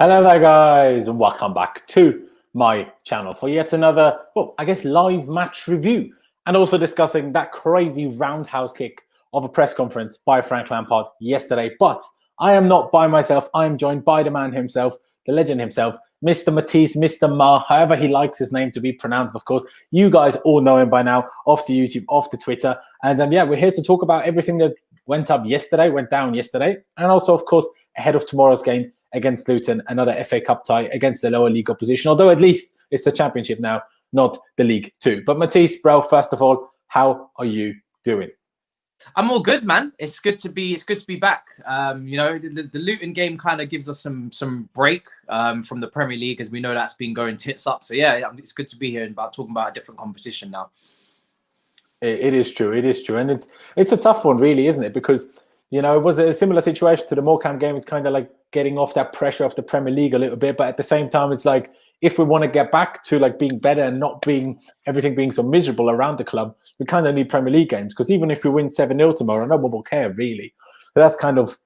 Hello there, guys, and welcome back to my channel for yet another, well, I guess live match review, and also discussing that crazy roundhouse kick of a press conference by Frank Lampard yesterday. But I am not by myself. I am joined by the man himself, the legend himself, Mr. Matisse, Mr. Ma, however he likes his name to be pronounced, of course. You guys all know him by now, off to YouTube, off to Twitter. And yeah, we're here to talk about everything that went down yesterday, and also, of course, ahead of tomorrow's game against Luton, another FA Cup tie against the lower league opposition, although at least it's the Championship now, not the League 2. But Matisse, bro, first of all, how are you doing? I'm all good, man. It's good to be back. You know, the Luton game kind of gives us some break from the Premier League, as we know that's been going tits up. So yeah, it's good to be here and talking about a different competition now. It is true. It is true, and it's a tough one, really, isn't it? Because you know, it was a similar situation to the Morecambe game. It's kind of like getting off that pressure of the Premier League a little bit, but at the same time, it's like if we want to get back to like being better and not being everything being so miserable around the club, we kind of need Premier League games, because even if we win 7-0 tomorrow, no one will care really. So that's kind of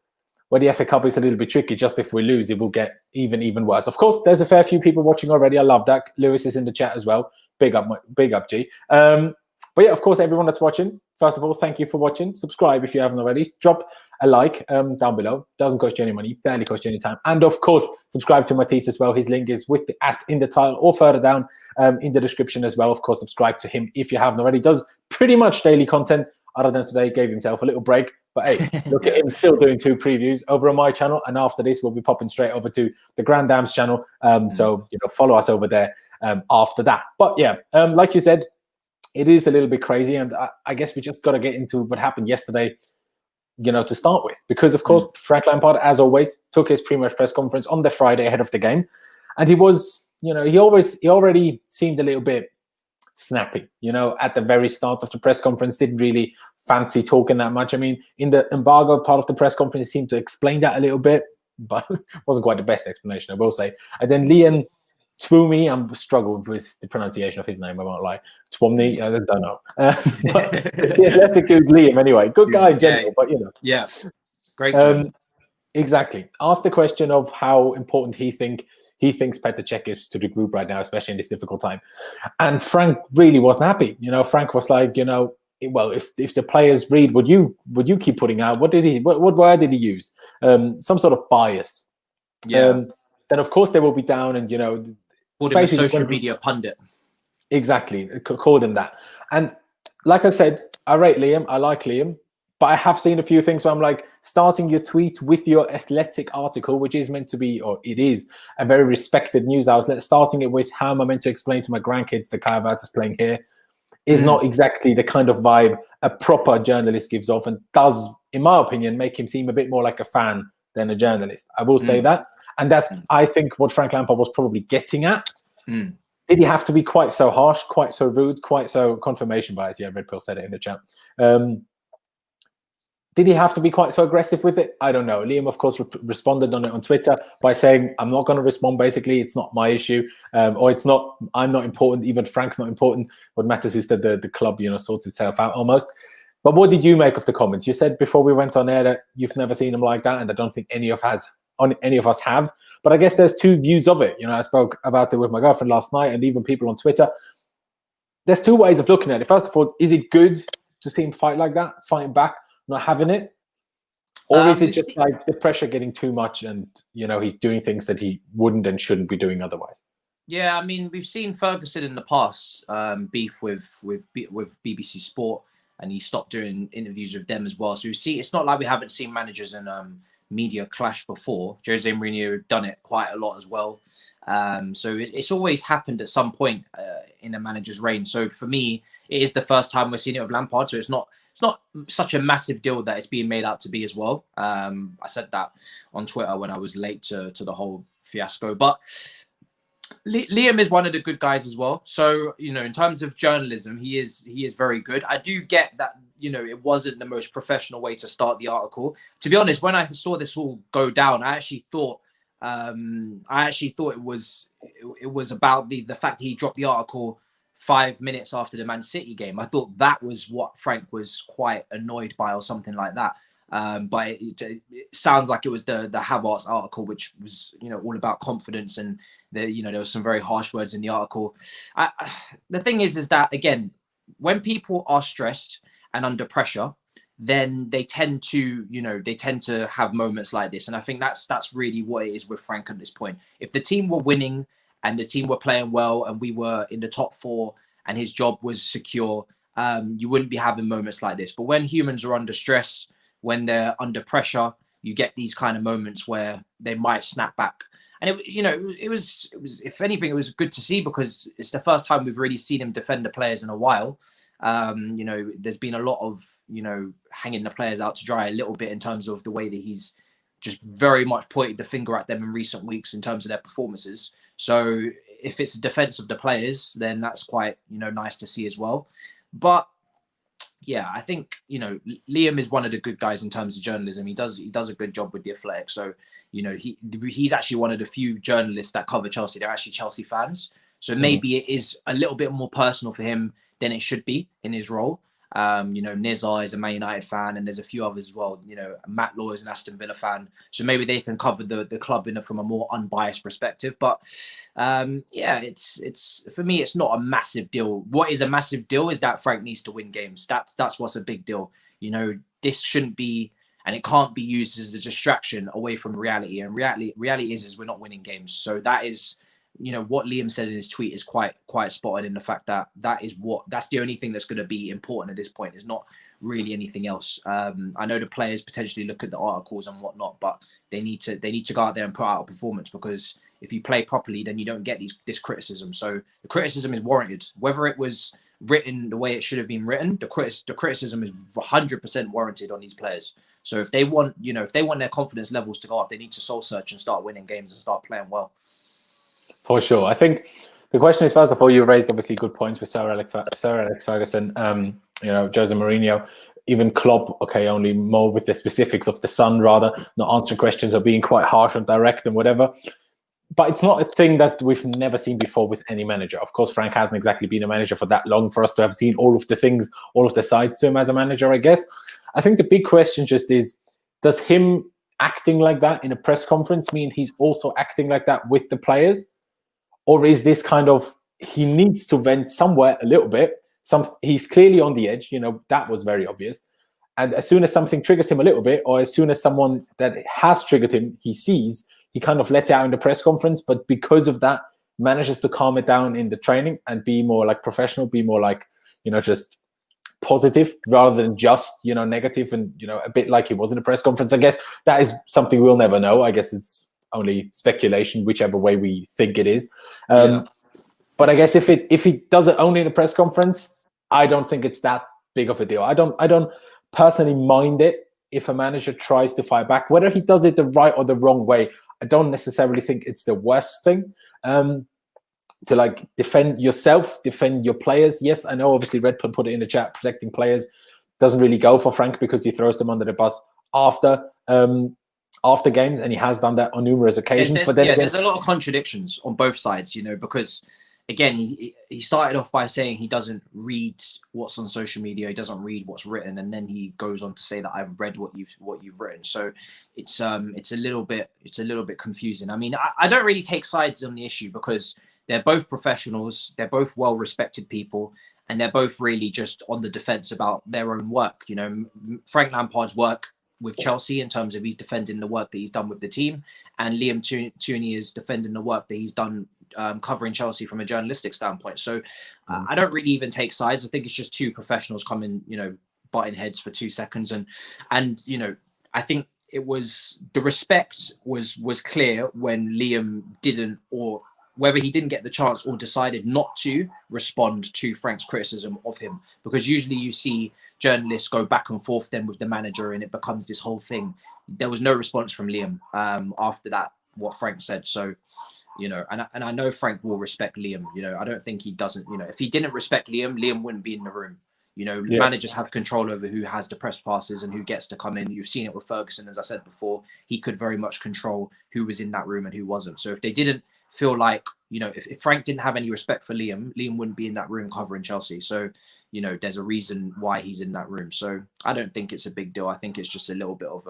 where the FA Cup is a little bit tricky. Just if we lose, it will get even worse. Of course, there's a fair few people watching already. I love that. Lewis is in the chat as well. Big up, G. But yeah, of course, everyone that's watching, first of all, thank you for watching. Subscribe if you haven't already. Drop a like down below. Doesn't cost you any money, barely cost you any time. And of course, subscribe to Matisse as well. His link is with the @ in the title or further down in the description as well. Of course, subscribe to him if you haven't already. Does pretty much daily content, other than today, gave himself a little break. But hey, look at him still doing 2 previews over on my channel. And after this, we'll be popping straight over to the Grand Dam's channel. So, you know, follow us over there after that. But yeah, like you said, it is a little bit crazy. And I guess we just got to get into what happened yesterday, you know, to start with. Because, of course, Frank Lampard, as always, took his pre-match press conference on the Friday ahead of the game. And he was, you know, he already seemed a little bit snappy, you know, at the very start of the press conference. Didn't really fancy talking that much. I mean, in the embargo part of the press conference, he seemed to explain that a little bit, but wasn't quite the best explanation, I will say. And then Twomey, I'm struggled with the pronunciation of his name, I won't lie. Twomey, I don't know. But yeah, let's include Liam anyway. Good guy in general, but you know. Yeah, great job. Exactly. Ask the question of how important he thinks Petr Cech is to the group right now, especially in this difficult time. And Frank really wasn't happy. You know, Frank was like, you know, well, if the players read what you keep putting out, what word did he use? Some sort of bias. Yeah. Then of course they will be down, and you know, called him a social media pundit. Exactly, called him that. And like I said, I rate Liam. I like Liam, but I have seen a few things where I'm like, starting your tweet with your Athletic article, which is meant to be, or it is, a very respected news outlet, starting it with how am I meant to explain to my grandkids that Kai Havertz is playing here, is not exactly the kind of vibe a proper journalist gives off, and does, in my opinion, make him seem a bit more like a fan than a journalist. I will say that. And that's, I think, what Frank Lampard was probably getting at. Did he have to be quite so harsh, quite so rude, quite so confirmation bias? Yeah, Red Pill said it in the chat. Did he have to be quite so aggressive with it? I don't know. Liam, of course, responded on it on Twitter by saying, I'm not going to respond, basically. It's not my issue. Or it's not, I'm not important. Even Frank's not important. What matters is that the club, you know, sorts itself out almost. But what did you make of the comments? You said before we went on air that you've never seen him like that, and I don't think any of us have. But I guess there's 2 views of it. You know, I spoke about it with my girlfriend last night, and even people on Twitter. There's 2 ways of looking at it. First of all, is it good to see him fight like that, fighting back, not having it? Or is it just like the pressure getting too much, and, you know, he's doing things that he wouldn't and shouldn't be doing otherwise? Yeah, I mean, we've seen Ferguson in the past beef with BBC Sport, and he stopped doing interviews with them as well. So we see, it's not like we haven't seen managers and media clash before. Jose Mourinho done it quite a lot as well. So it's always happened at some point in a manager's reign. So for me, it is the first time we're seeing it with Lampard. So it's not such a massive deal that it's being made out to be as well. I said that on Twitter when I was late to the whole fiasco. But Liam is one of the good guys as well. So, you know, in terms of journalism, he is very good. I do get that, you know, it wasn't the most professional way to start the article. To be honest, when I saw this all go down, I actually thought it was about the fact that he dropped the article 5 minutes after the Man City game. I thought that was what Frank was quite annoyed by, or something like that. But it sounds like it was the Havertz article, which was, you know, all about confidence, and there was some very harsh words in the article. The thing is that, again, when people are stressed and under pressure, then they tend to have moments like this. And I think that's really what it is with Frank at this point. If the team were winning and the team were playing well and we were in the top 4 and his job was secure, you wouldn't be having moments like this. But when humans are under stress, when they're under pressure, you get these kind of moments where they might snap back. And it was if anything, it was good to see, because it's the first time we've really seen him defend the players in a while. There's been a lot of, hanging the players out to dry a little bit in terms of the way that he's just very much pointed the finger at them in recent weeks in terms of their performances. So if it's a defense of the players, then that's quite, nice to see as well. But yeah, I think, Liam is one of the good guys in terms of journalism. He does a good job with The Athletic. So, he's actually one of the few journalists that cover Chelsea. They're actually Chelsea fans. So maybe it is a little bit more personal for him than it should be in his role. Nizar is a Man United fan, and there's a few others as well. Matt Law is an Aston Villa fan. So maybe they can cover the club from a more unbiased perspective. But it's for me, it's not a massive deal. What is a massive deal is that Frank needs to win games. That's what's a big deal. This shouldn't be, and it can't be used as a distraction away from reality. And reality is we're not winning games. So that is, what Liam said in his tweet is quite spotted in the fact that that's the only thing that's going to be important at this point. Is not really anything else. I know the players potentially look at the articles and whatnot, but they need to go out there and put out a performance, because if you play properly, then you don't get this criticism. So the criticism is warranted, whether it was written the way it should have been written. The criticism is 100% warranted on these players. So if they want their confidence levels to go up, they need to soul search and start winning games and start playing well. For sure. I think the question is, first of all, you raised obviously good points with Sir Alex Ferguson, Jose Mourinho, even Klopp, okay, only more with the specifics of the Sun, rather, not answering questions or being quite harsh and direct and whatever. But it's not a thing that we've never seen before with any manager. Of course, Frank hasn't exactly been a manager for that long for us to have seen all of the things, all of the sides to him as a manager, I guess. I think the big question just is, does him acting like that in a press conference mean he's also acting like that with the players? Or is this kind of, he needs to vent somewhere a little bit. He's clearly on the edge, that was very obvious. And as soon as something triggers him a little bit, or as soon as someone that has triggered him, he sees, he kind of let it out in the press conference. But because of that, manages to calm it down in the training and be more like professional, be more like, just positive rather than just, negative and, a bit like he was in the press conference. I guess that is something we'll never know. I guess it's only speculation, whichever way we think it is. But I guess if he does it only in a press conference, I don't think it's that big of a deal. I don't personally mind it if a manager tries to fight back, whether he does it the right or the wrong way. I don't necessarily think it's the worst thing to defend yourself, defend your players. Yes, I know obviously Red put it in the chat, protecting players doesn't really go for Frank because he throws them under the bus after games, and he has done that on numerous occasions. But then there's a lot of contradictions on both sides, because again, he started off by saying he doesn't read what's on social media, he doesn't read what's written, and then he goes on to say that I've read what you've written. So it's a little bit confusing. I mean, I don't really take sides on the issue because they're both professionals, they're both well-respected people, and they're both really just on the defense about their own work. Frank Lampard's work with Chelsea in terms of he's defending the work that he's done with the team, and Liam Twomey is defending the work that he's done covering Chelsea from a journalistic standpoint. So I don't really even take sides. I think it's just two professionals coming, butting heads for 2 seconds, and I think it was the respect was clear when Liam didn't, or whether he didn't get the chance or decided not to respond to Frank's criticism of him, because usually you see journalists go back and forth then with the manager and it becomes this whole thing. There was no response from Liam after that, what Frank said. So, and I know Frank will respect Liam. I don't think he doesn't, if he didn't respect Liam, Liam wouldn't be in the room. Managers have control over who has the press passes and who gets to come in. You've seen it with Ferguson, as I said before. He could very much control who was in that room and who wasn't. So if they didn't feel like, if Frank didn't have any respect for Liam wouldn't be in that room covering Chelsea. So, there's a reason why he's in that room. So I don't think it's a big deal. I think it's just a little bit of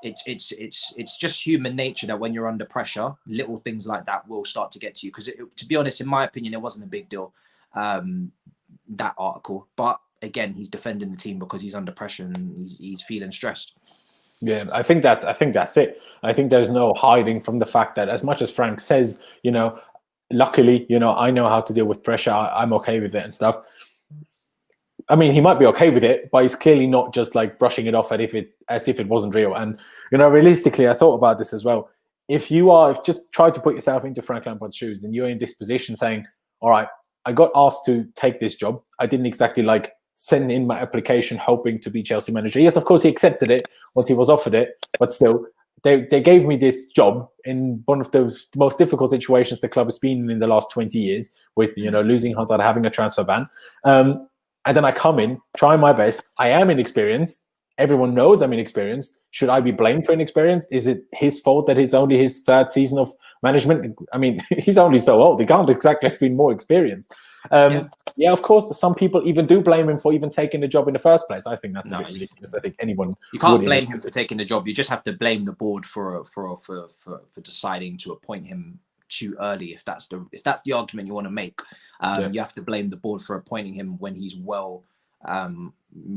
it's just human nature that when you're under pressure, little things like that will start to get to you. Because to be honest, in my opinion, it wasn't a big deal, that article. But again, he's defending the team because he's under pressure and he's feeling stressed. Yeah, I think that's it. I think there's no hiding from the fact that as much as Frank says, luckily, I know how to deal with pressure. I'm okay with it and stuff. I mean, he might be okay with it, but he's clearly not just like brushing it off as if it wasn't real. And, realistically, I thought about this as well. If just try to put yourself into Frank Lampard's shoes and you're in this position saying, all right, I got asked to take this job. I didn't exactly send in my application hoping to be Chelsea manager. Yes, of course, he accepted it once he was offered it, but still, they gave me this job in one of the most difficult situations the club has been in the last 20 years with, losing Hazard, having a transfer ban. And then I come in, try my best. I am inexperienced. Everyone knows I'm inexperienced. Should I be blamed for inexperience? Is it his fault that it's only his third season of management? I mean, he's only so old. He can't exactly have been more experienced. Yeah, of course, some people even do blame him for even taking the job in the first place. I think that's a bit ridiculous. I think anyone you can't blame him for taking the job. You just have to blame the board for deciding to appoint him too early. If that's the argument you want to make, you have to blame the board for appointing him when he's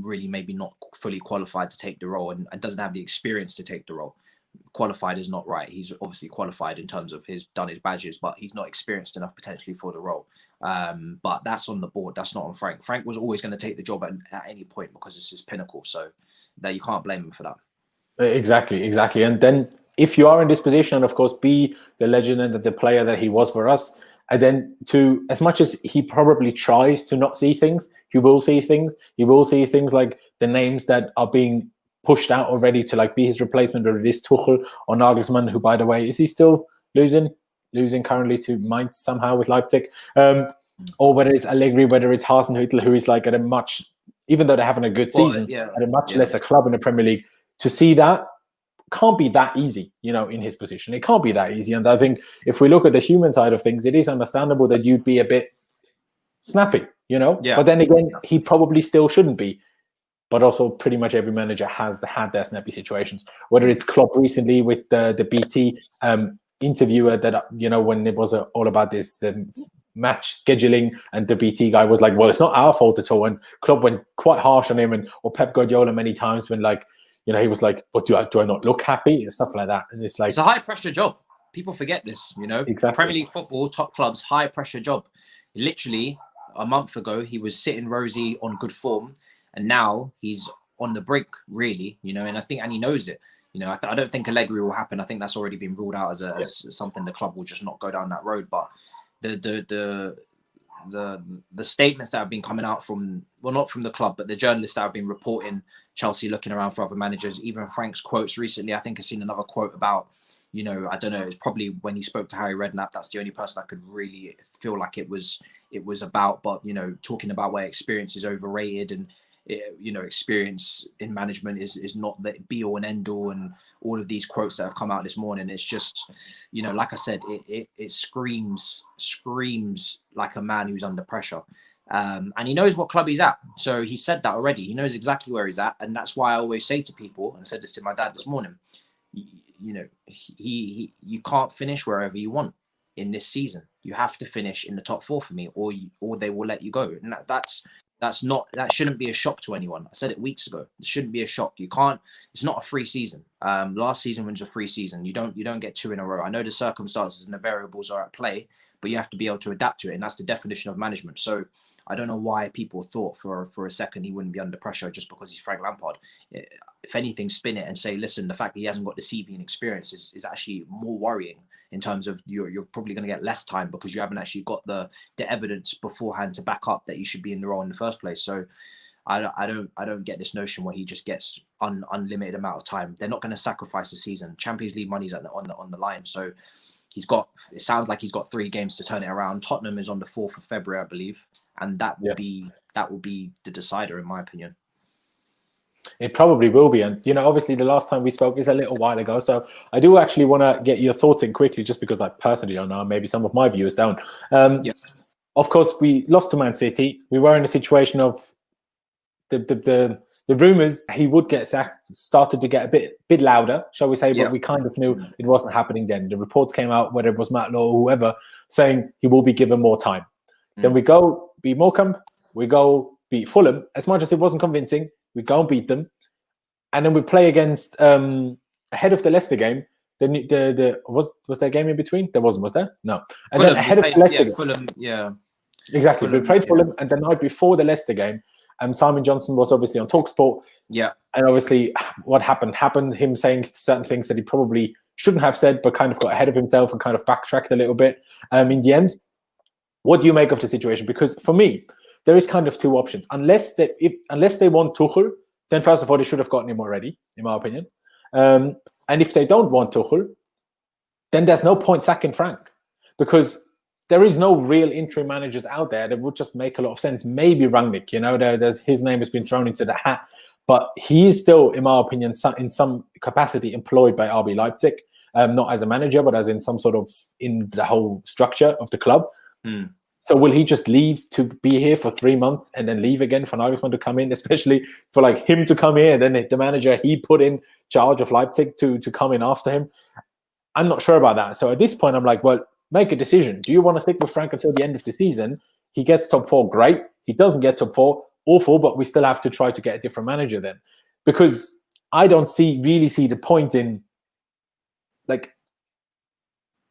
really maybe not fully qualified to take the role and doesn't have the experience to take the role. Qualified is not right. He's obviously qualified in terms of done his badges, but he's not experienced enough potentially for the role. But that's on the board. That's not on Frank. Frank was always going to take the job at any point because it's his pinnacle. So that you can't blame him for that. Exactly. And then if you are in this position, and of course be the legend and the player that he was for us, and then as much as he probably tries to not see things, he will see things. He will see things like the names that are being pushed out already to be his replacement, or it is Tuchel or Nagelsmann, who, by the way, is he still losing currently to Mainz somehow with Leipzig, or whether it's Allegri, whether it's Hasenhüttl, who is at a much, even though they're having a good season, at a much lesser club in the Premier League. To see that can't be that easy, in his position. It can't be that easy. And I think if we look at the human side of things, it is understandable that you'd be a bit snappy, Yeah. But then again, he probably still shouldn't be. But also pretty much every manager has had their snappy situations. Whether it's Klopp recently with the BT interviewer that, when it was all about the match scheduling, and the BT guy was like, well, it's not our fault at all. And Klopp went quite harsh on him, or Pep Guardiola many times when he was like, but do I not look happy? And stuff like that. And it's a high pressure job. People forget this, Exactly. Premier League football, top clubs, high pressure job. Literally a month ago, he was sitting rosy on good form. And now he's on the brink, really, and he knows it. I don't think Allegri will happen. I think that's already been ruled out as something the club will just not go down that road. But the statements that have been coming out from, well, not from the club, but the journalists that have been reporting Chelsea looking around for other managers, even Frank's quotes recently. I think I've seen another quote about, I don't know, it's probably when he spoke to Harry Redknapp. That's the only person I could really feel like it was about. But, talking about where experience is overrated and, experience in management is not the be all and end all, and all of these quotes that have come out this morning. It's just, like I said, it screams like a man who's under pressure. And he knows what club he's at. So he said that already. He knows exactly where he's at. And that's why I always say to people, and I said this to my dad this morning, you can't finish wherever you want in this season. You have to finish in the top four for me, or they will let you go. And that shouldn't be a shock to anyone. I said it weeks ago. It shouldn't be a shock. It's not a free season. Last season was a free season. You don't get two in a row. I know the circumstances and the variables are at play, but you have to be able to adapt to it. And that's the definition of management. So I don't know why people thought for a second he wouldn't be under pressure just because he's Frank Lampard. If anything, spin it and say, listen, the fact that he hasn't got the CV and experience is actually more worrying, in terms of you're probably going to get less time because you haven't actually got the evidence beforehand to back up that you should be in the role in the first place. So I don't get this notion where he just gets unlimited amount of time. They're not going to sacrifice the season. Champions League money's on the line. So it sounds like he's got 3 games to turn it around. Tottenham is on the 4th of February, I believe. And that will be that will be the decider, in my opinion. It probably will be. And, obviously the last time we spoke is a little while ago. So I do actually want to get your thoughts in quickly, just because I personally don't know, maybe some of my viewers don't. Of course, we lost to Man City. We were in a situation of the rumours he would get sacked started to get a bit louder, shall we say, but we kind of knew it wasn't happening then. The reports came out, whether it was Matt Law or whoever, saying he will be given more time. Then we go beat Morecambe, we go beat Fulham. As much as it wasn't convincing, we go and beat them. And then we play against, ahead of the Leicester game, was there a game in between? There wasn't, was there? No. And Fulham, then ahead of the Leicester game. Fulham, Exactly. Fulham, we played Fulham, and the night before the Leicester game, Simon Johnson was obviously on TalkSport. Yeah. And obviously what happened, him saying certain things that he probably shouldn't have said, but kind of got ahead of himself and kind of backtracked a little bit. In the end, what do you make of the situation? Because for me, there is kind of two options. Unless they want Tuchel, then first of all, they should have gotten him already, in my opinion. And if they don't want Tuchel, then there's no point sacking Frank, because there is no real interim managers out there that would just make a lot of sense. Maybe Rangnick, there's his name has been thrown into the hat, but he is still, in my opinion, in some capacity employed by RB Leipzig, not as a manager, but as in some sort of in the whole structure of the club. So will he just leave to be here for 3 months and then leave again for Nagelsmann to come in, especially for like him to come here, and then the manager he put in charge of Leipzig to come in after him? I'm not sure about that. So at this point, I'm like, well, make a decision. Do you want to stick with Frank until the end of the season? He gets top 4, great. He doesn't get top 4, awful, but we still have to try to get a different manager then. Because I don't really see the point in, like,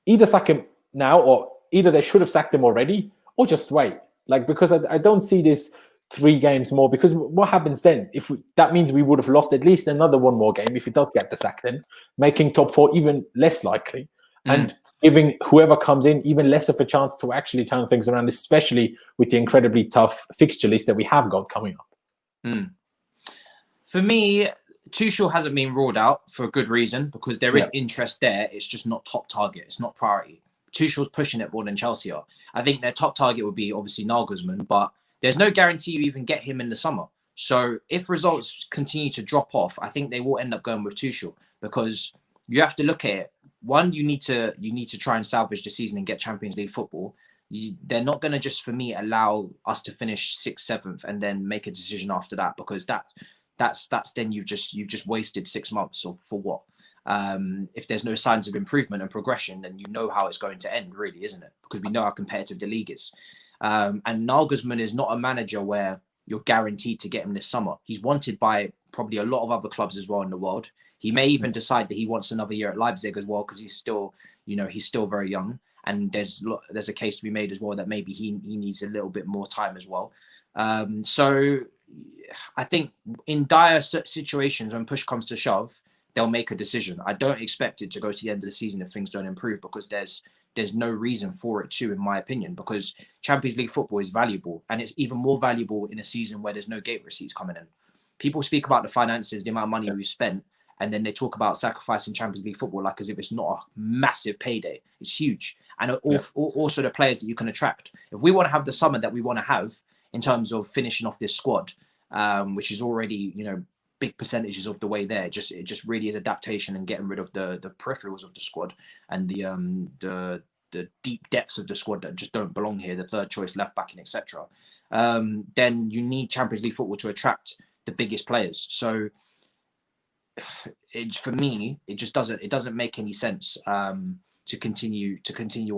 either sack him now, or either they should have sacked him already, or just wait. Like, because I don't see this 3 games more, because what happens then? That means we would have lost at least another 1 more game if he does get the sack then, making top 4 even less likely. And giving whoever comes in even less of a chance to actually turn things around, especially with the incredibly tough fixture list that we have got coming up. For me, Tuchel hasn't been ruled out for a good reason, because there is interest there. It's just not top target. It's not priority. Tuchel's pushing it more than Chelsea are. I think their top target would be obviously Nagelsmann, but there's no guarantee you even get him in the summer. So if results continue to drop off, I think they will end up going with Tuchel, because you have to look at it. One, you need to try and salvage the season and get Champions League football. They're not going to just, for me, allow us to finish 6th, 7th and then make a decision after that, because that's then you've just wasted 6 months for what? If there's no signs of improvement and progression, then you know how it's going to end, really, isn't it? Because we know how competitive the league is. And Nagelsmann is not a manager where you're guaranteed to get him this summer. He's wanted by probably a lot of other clubs as well in the world. He may even decide that he wants another year at Leipzig as well, because he's still very young. And there's a case to be made as well that maybe he needs a little bit more time as well. So I think in dire situations, when push comes to shove, they'll make a decision. I don't expect it to go to the end of the season if things don't improve, because there's no reason for it to, in my opinion, because Champions League football is valuable, and it's even more valuable in a season where there's no gate receipts coming in. People speak about the finances, the amount of money we've spent, and then they talk about sacrificing Champions League football like as if it's not a massive payday. It's huge. And also the players that you can attract. If we want to have the summer that we want to have in terms of finishing off this squad, which is already, big percentages of the way there, it just really is adaptation and getting rid of the peripherals of the squad and the deep depths of the squad that just don't belong here, the third choice left back and etc. Then you need Champions League football to attract the biggest players. So for me, it doesn't make any sense to continue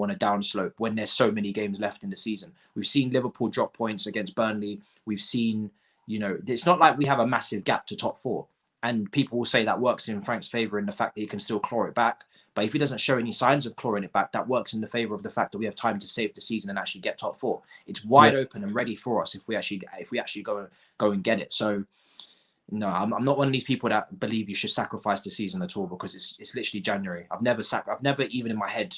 on a downslope when there's so many games left in the season. We've seen Liverpool drop points against Burnley. We've seen, it's not like we have a massive gap to top 4. And people will say that works in Frank's favour in the fact that he can still claw it back. But if he doesn't show any signs of clawing it back, that works in the favour of the fact that we have time to save the season and actually get top 4. It's wide open and ready for us if we actually go and get it. So no, I'm not one of these people that believe you should sacrifice the season at all, because it's literally January. I've never even in my head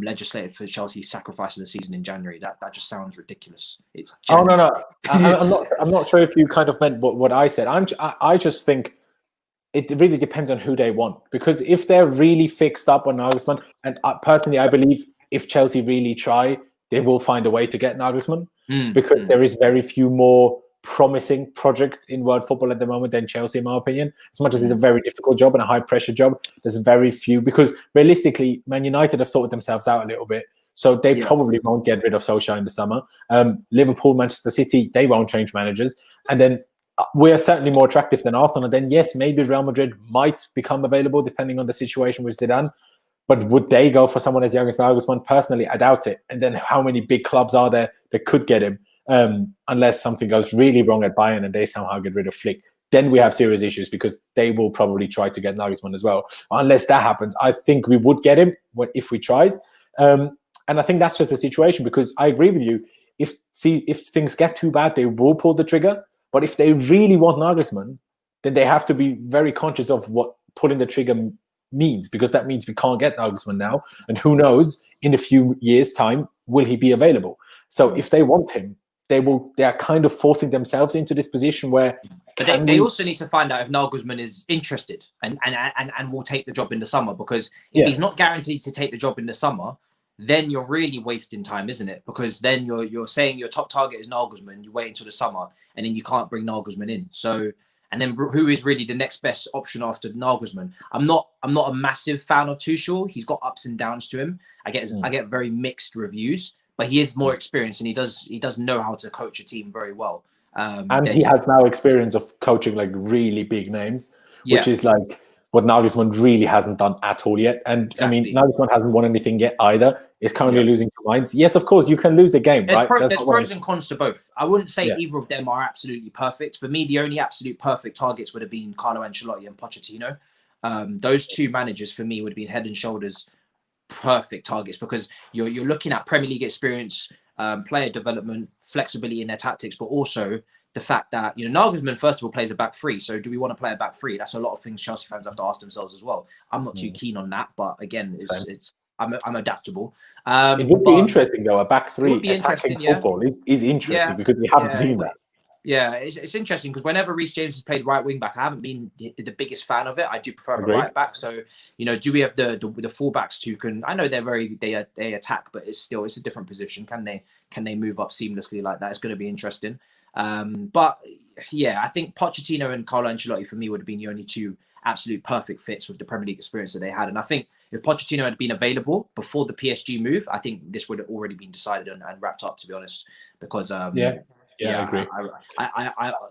legislated for Chelsea sacrificing the season in January. That just sounds ridiculous. It's January. No. I'm not sure if you kind of meant what I said. I just think it really depends on who they want, because if they're really fixed up on Nagelsmann, and personally I believe if Chelsea really try, they will find a way to get Nagelsmann because Mm. there is very few more promising projects in world football at the moment than Chelsea, in my opinion. As much as it's a very difficult job and a high-pressure job, there's very few, because realistically, Man United have sorted themselves out a little bit, so they probably won't get rid of Solskjaer in the summer. Liverpool, Manchester City, they won't change managers. And then we're certainly more attractive than Arsenal. And then, yes, maybe Real Madrid might become available depending on the situation with Zidane. But would they go for someone as young as Nagelsmann? Personally, I doubt it. And then how many big clubs are there that could get him? Unless something goes really wrong at Bayern and they somehow get rid of Flick, then we have serious issues, because they will probably try to get Nagelsmann as well. Unless that happens, I think we would get him if we tried. And I think that's just the situation, because I agree with you. If things get too bad, they will pull the trigger. But if they really want Nagelsmann, then they have to be very conscious of what pulling the trigger means, because that means we can't get Nagelsmann now. And who knows, in a few years' time, will he be available? So if they want him, they are kind of forcing themselves into this position where... But they also need to find out if Nagelsmann is interested and will take the job in the summer, because if he's not guaranteed to take the job in the summer, then you're really wasting time, isn't it? Because then you're saying your top target is Nagelsmann, you wait until the summer, and then you can't bring Nagelsmann in. So, and then who is really the next best option after Nagelsmann? I'm not a massive fan of Tuchel. He's got ups and downs to him. I get very mixed reviews, but he is more experienced, and he does know how to coach a team very well. And he has now experience of coaching like really big names, which is like what Nagelsmann really hasn't done at all yet. And exactly. I mean, Nagelsmann hasn't won anything yet either. He's currently losing to Mainz. Yes, of course, you can lose a game, right? There's pros and cons to both. I wouldn't say either of them are absolutely perfect. For me, the only absolute perfect targets would have been Carlo Ancelotti and Pochettino. Those two managers for me would have been head and shoulders perfect targets, because you're looking at Premier League experience, player development, flexibility in their tactics, but also the fact that, Nagelsmann, first of all, plays a back three. So do we want to play a back three? That's a lot of things Chelsea fans have to ask themselves as well. I'm not too keen on that, but again, I'm adaptable. It would be interesting though. A back three would be attacking football is interesting because we haven't seen that. Yeah, it's interesting, because whenever Reece James has played right wing back, I haven't been the biggest fan of it. I do prefer a right back. So, do we have the fullbacks who can? I know they attack, but it's a different position. Can they move up seamlessly like that? It's going to be interesting. But yeah, I think Pochettino and Carlo Ancelotti for me would have been the only two absolute perfect fits with the Premier League experience that they had. And I think if Pochettino had been available before the PSG move, I think this would have already been decided and wrapped up, to be honest. Because I agree.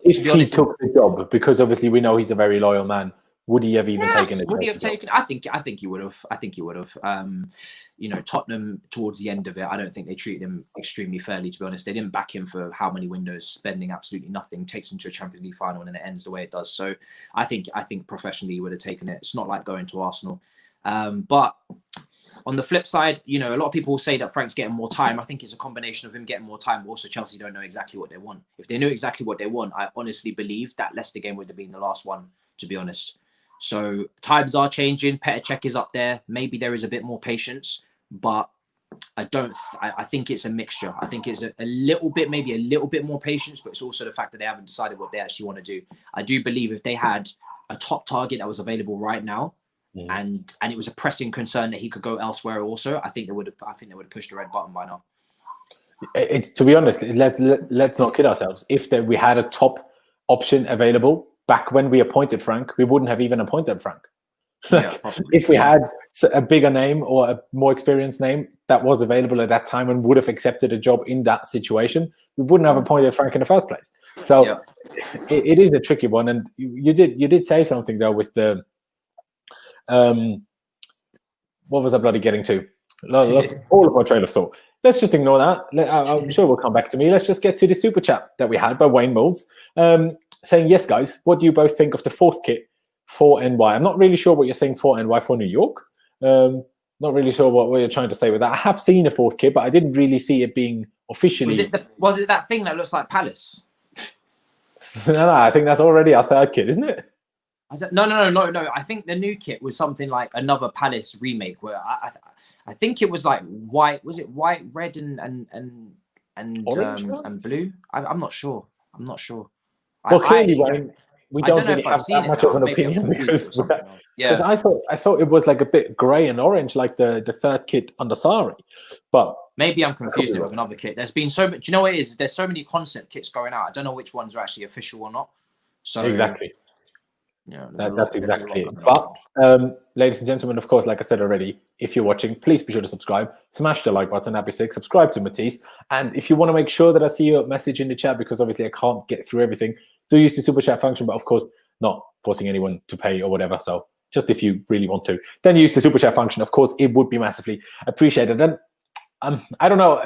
If he took the job, because obviously we know he's a very loyal man, would he have even taken it? Would he have taken? I think he would have. I think he would have. Tottenham towards the end of it, I don't think they treated him extremely fairly. To be honest, they didn't back him for how many windows, spending absolutely nothing, takes him to a Champions League final, and then it ends the way it does. So I think professionally he would have taken it. It's not like going to Arsenal, but. On the flip side, a lot of people will say that Frank's getting more time. I think it's a combination of him getting more time, but also Chelsea don't know exactly what they want. If they knew exactly what they want, I honestly believe that Leicester game would have been the last one, to be honest. So times are changing. Petr Cech is up there. Maybe there is a bit more patience, but I think it's a mixture. I think it's maybe a little bit more patience, but it's also the fact that they haven't decided what they actually want to do. I do believe if they had a top target that was available right now, and it was a pressing concern that he could go elsewhere also, I think they would have pushed the red button by now. It's, to be honest, let's not kid ourselves. If we had a top option available back when we appointed Frank, we wouldn't have even appointed Frank. If we had a bigger name or a more experienced name that was available at that time and would have accepted a job in that situation, we wouldn't have appointed Frank in the first place. So it is a tricky one. And you did say something though with the what was I bloody getting to? Lost all of my train of thought. Let's just ignore that. I'm sure we'll come back to me. Let's just get to the super chat that we had by Wayne Moulds, saying, yes, guys, what do you both think of the fourth kit for NY? I'm not really sure what you're saying for NY for New York. Not really sure what you're trying to say with that. I have seen a fourth kit, but I didn't really see it being officially. Was it that thing that looks like Palace? No, I think that's already our third kit, isn't it? No. I think the new kit was something like another Palace remake, where I think it was like white. Was it white, red, and blue? I'm not sure. Well, clearly, Wayne, we don't really have that much of an opinion because I thought it was like a bit grey and orange, like the third kit under Sarri. But Maybe I'm confusing it with another kit. There's been so much. Do you know what it is? There's so many concept kits going out. I don't know which ones are actually official or not. So exactly. Yeah, that's exactly it. But ladies and gentlemen, of course, like I said already, if you're watching, please be sure to subscribe, smash the like button, that'd be sick, subscribe to Matisse. And if you want to make sure that I see your message in the chat, because obviously I can't get through everything, do use the super chat function, but of course not forcing anyone to pay or whatever. So just if you really want to, then use the super chat function. Of course, it would be massively appreciated. And I don't know,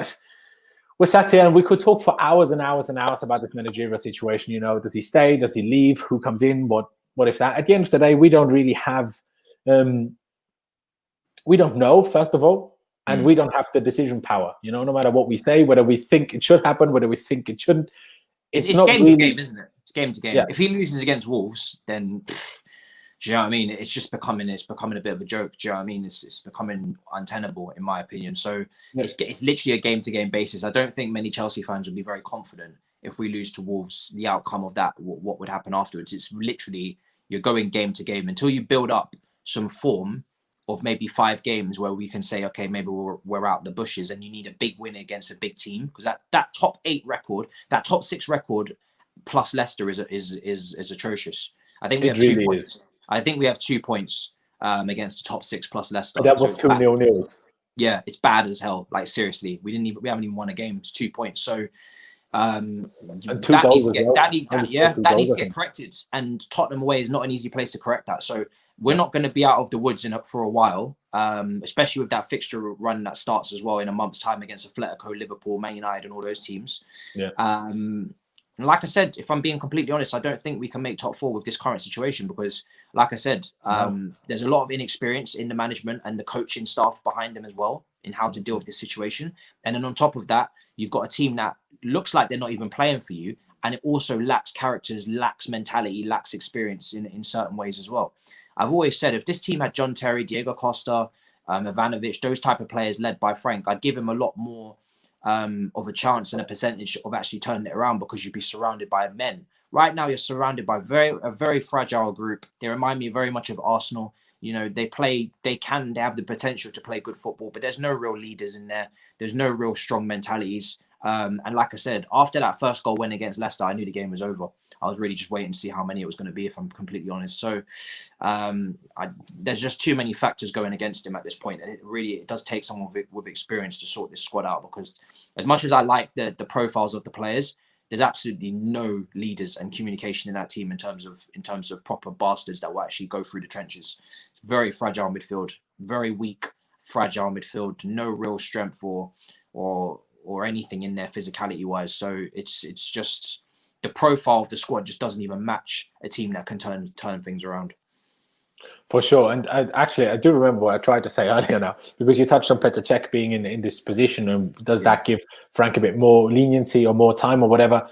we're sat here and we could talk for hours and hours and hours about this managerial situation. You know, does he stay? Does he leave? Who comes in? What if that? At the end of the day, we don't really have, we don't know, first of all, and we don't have the decision power. You know, no matter what we say, whether we think it should happen, whether we think it shouldn't. It's game to game, isn't it? It's game to game. Yeah. If he loses against Wolves, then do you know what I mean? It's just becoming a bit of a joke. Do you know what I mean? It's becoming untenable, in my opinion. So it's literally a game to game basis. I don't think many Chelsea fans would be very confident if we lose to Wolves. The outcome of that, what would happen afterwards? It's literally you're going game to game until you build up some form of maybe 5 games where we can say, okay, maybe we're out the bushes, and you need a big win against a big team, because that top 8 record, that top 6 record plus Leicester is atrocious. I think we have 2 points. I think we have 2 points against the top 6 plus Leicester. That was 2 0-0s. Yeah, it's bad as hell. Like seriously, we haven't even won a game. It's 2 points. So that needs to get corrected. And Tottenham away is not an easy place to correct that. So we're not going to be out of the woods for a while, especially with that fixture run that starts as well in a month's time against Atletico, Liverpool, Man United, and all those teams. Yeah. And like I said, if I'm being completely honest, I don't think we can make top 4 with this current situation because, like I said, there's a lot of inexperience in the management and the coaching staff behind them as well in how to deal with this situation. And then on top of that, you've got a team that looks like they're not even playing for you, and it also lacks characters, lacks mentality, lacks experience in certain ways as well. I've always said if this team had John Terry, Diego Costa, Ivanovic, those type of players led by Frank, I'd give him a lot more of a chance and a percentage of actually turning it around, because you'd be surrounded by men. Right now, you're surrounded by a very fragile group. They remind me very much of Arsenal. You know, they have the potential to play good football, but there's no real leaders in there. There's no real strong mentalities. And like I said, after that first goal win against Leicester, I knew the game was over. I was really just waiting to see how many it was going to be, if I'm completely honest. So there's just too many factors going against him at this point. And it does take someone with experience to sort this squad out, because as much as I like the profiles of the players, there's absolutely no leaders and communication in that team in terms of proper bastards that will actually go through the trenches. It's very fragile midfield, very weak, fragile midfield, no real strength or anything in there physicality wise. So it's just the profile of the squad just doesn't even match a team that can turn things around. For sure. And I do remember what I tried to say earlier now, because you touched on Petr Cech being in this position, and does that give Frank a bit more leniency or more time or whatever?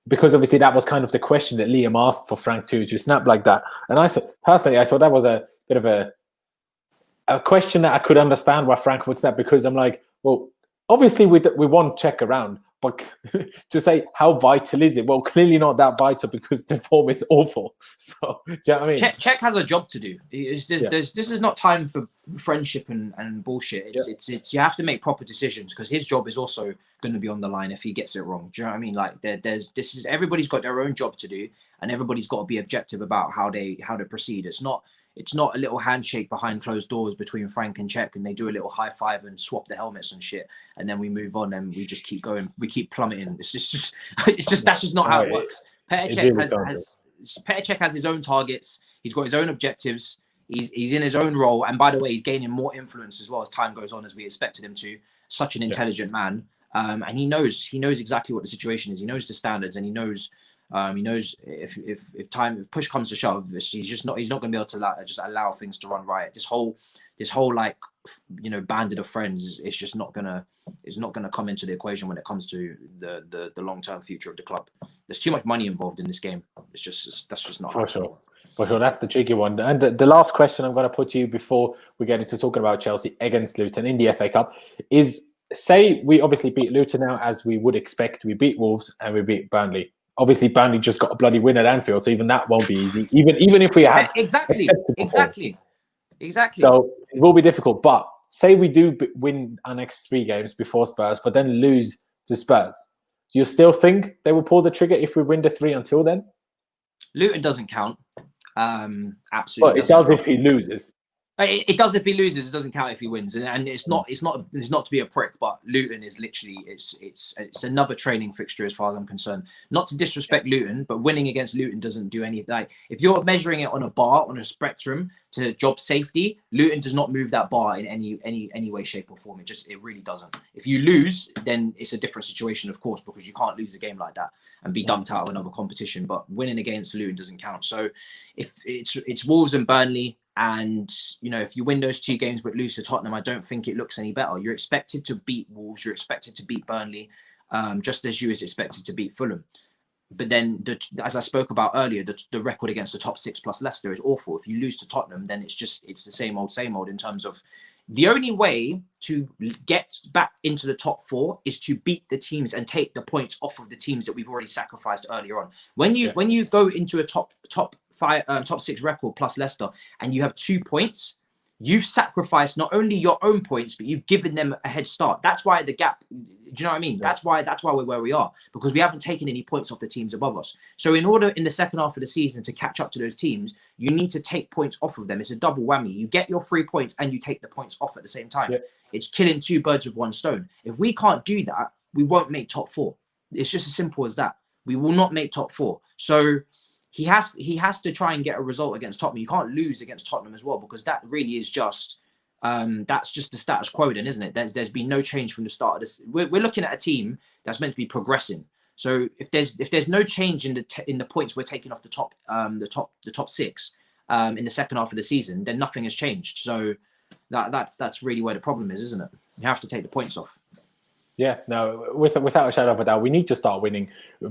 Because obviously that was kind of the question that Liam asked for Frank to snap like that. And I thought that was a bit of a question that I could understand why Frank would snap, because I'm like, well, obviously we won't check around, but to say how vital is it? Well, clearly not that vital, because the form is awful. So, do you know what I mean? Cech has a job to do. This is not time for friendship and bullshit. It's you have to make proper decisions, because his job is also going to be on the line if he gets it wrong. Do you know what I mean? Like everybody's got their own job to do, and everybody's got to be objective about how they proceed. It's not a little handshake behind closed doors between Frank and Cech, and they do a little high five and swap the helmets and shit, and then we move on and we just keep going. We keep plummeting. It's just that's just not how it works. Petr Cech has his own targets. He's got his own objectives. He's in his own role, and by the way, he's gaining more influence as well as time goes on, as we expected him to. Such an intelligent man, and he knows exactly what the situation is. He knows the standards, and he knows if push comes to shove, he's not going to be able to just allow things to run riot. This whole like, you know, bandit of friends is just not gonna come into the equation when it comes to the long-term future of the club. There's too much money involved in this game. That's just not for sure. For sure, that's the tricky one. And the last question I'm going to put to you before we get into talking about Chelsea against Luton in the FA Cup is: say we obviously beat Luton now, as we would expect. We beat Wolves and we beat Burnley. Obviously, Burnley just got a bloody win at Anfield, so even that won't be easy. Even if we had exactly. So it will be difficult. But say we do win our next 3 games before Spurs, but then lose to Spurs. Do you still think they will pull the trigger if we win the 3 until then? Luton doesn't count. Absolutely. But it does if he loses. It does if he loses. It doesn't count if he wins, and it's not to be a prick, but Luton is literally it's another training fixture as far as I'm concerned. Not to disrespect Luton, but winning against Luton doesn't do anything. Like if you're measuring it on a bar, on a spectrum to job safety, Luton does not move that bar in any way, shape, or form. It really doesn't. If you lose, then it's a different situation, of course, because you can't lose a game like that and be dumped out of another competition. But winning against Luton doesn't count. So if it's Wolves and Burnley. And, if you win those 2 games but lose to Tottenham, I don't think it looks any better. You're expected to beat Wolves. You're expected to beat Burnley, just as you is expected to beat Fulham. But then, as I spoke about earlier, the record against the top 6 plus Leicester is awful. If you lose to Tottenham, then it's the same old in terms of the only way to get back into the top 4 is to beat the teams and take the points off of the teams that we've already sacrificed earlier on. When you go into a top 6 record plus Leicester and you have 2 points, you've sacrificed not only your own points, but you've given them a head start. That's why the gap, do you know what I mean? Yeah. That's why we're where we are, because we haven't taken any points off the teams above us. So in order in the second half of the season to catch up to those teams, you need to take points off of them. It's a double whammy. You get your 3 points and you take the points off at the same time. Yeah. It's killing 2 birds with 1 stone. If we can't do that, we won't make top 4. It's just as simple as that. We will not make top 4. So he has to try and get a result against Tottenham. You can't lose against Tottenham as well, because that really is just that's just the status quo then, isn't it? There's been no change from the start of this. We're looking at a team that's meant to be progressing. So if there's no change in the points we're taking off the top 6 in the second half of the season, then nothing has changed. So that's really where the problem is, isn't it? You have to take the points off. Yeah, no, without a shadow of a doubt, we need to start winning,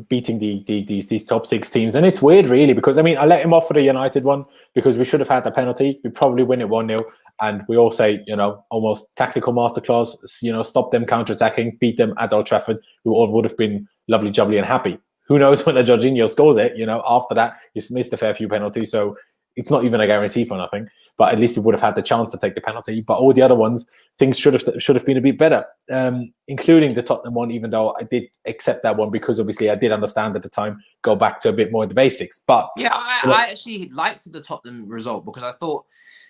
beating these top 6 teams. And it's weird, really, because, I let him off for the United one because we should have had the penalty. We probably win it 1-0. And we all say, almost tactical masterclass, stop them counter-attacking, beat them at Old Trafford. We all would have been lovely, jubbly and happy. Who knows when a Jorginho scores it, after that, he's missed a fair few penalties. So it's not even a guarantee for nothing, but at least we would have had the chance to take the penalty. But all the other ones, things should have been a bit better, including the Tottenham one, even though I did accept that one because obviously I did understand at the time, go back to a bit more of the basics. But yeah, I actually liked the Tottenham result because I thought,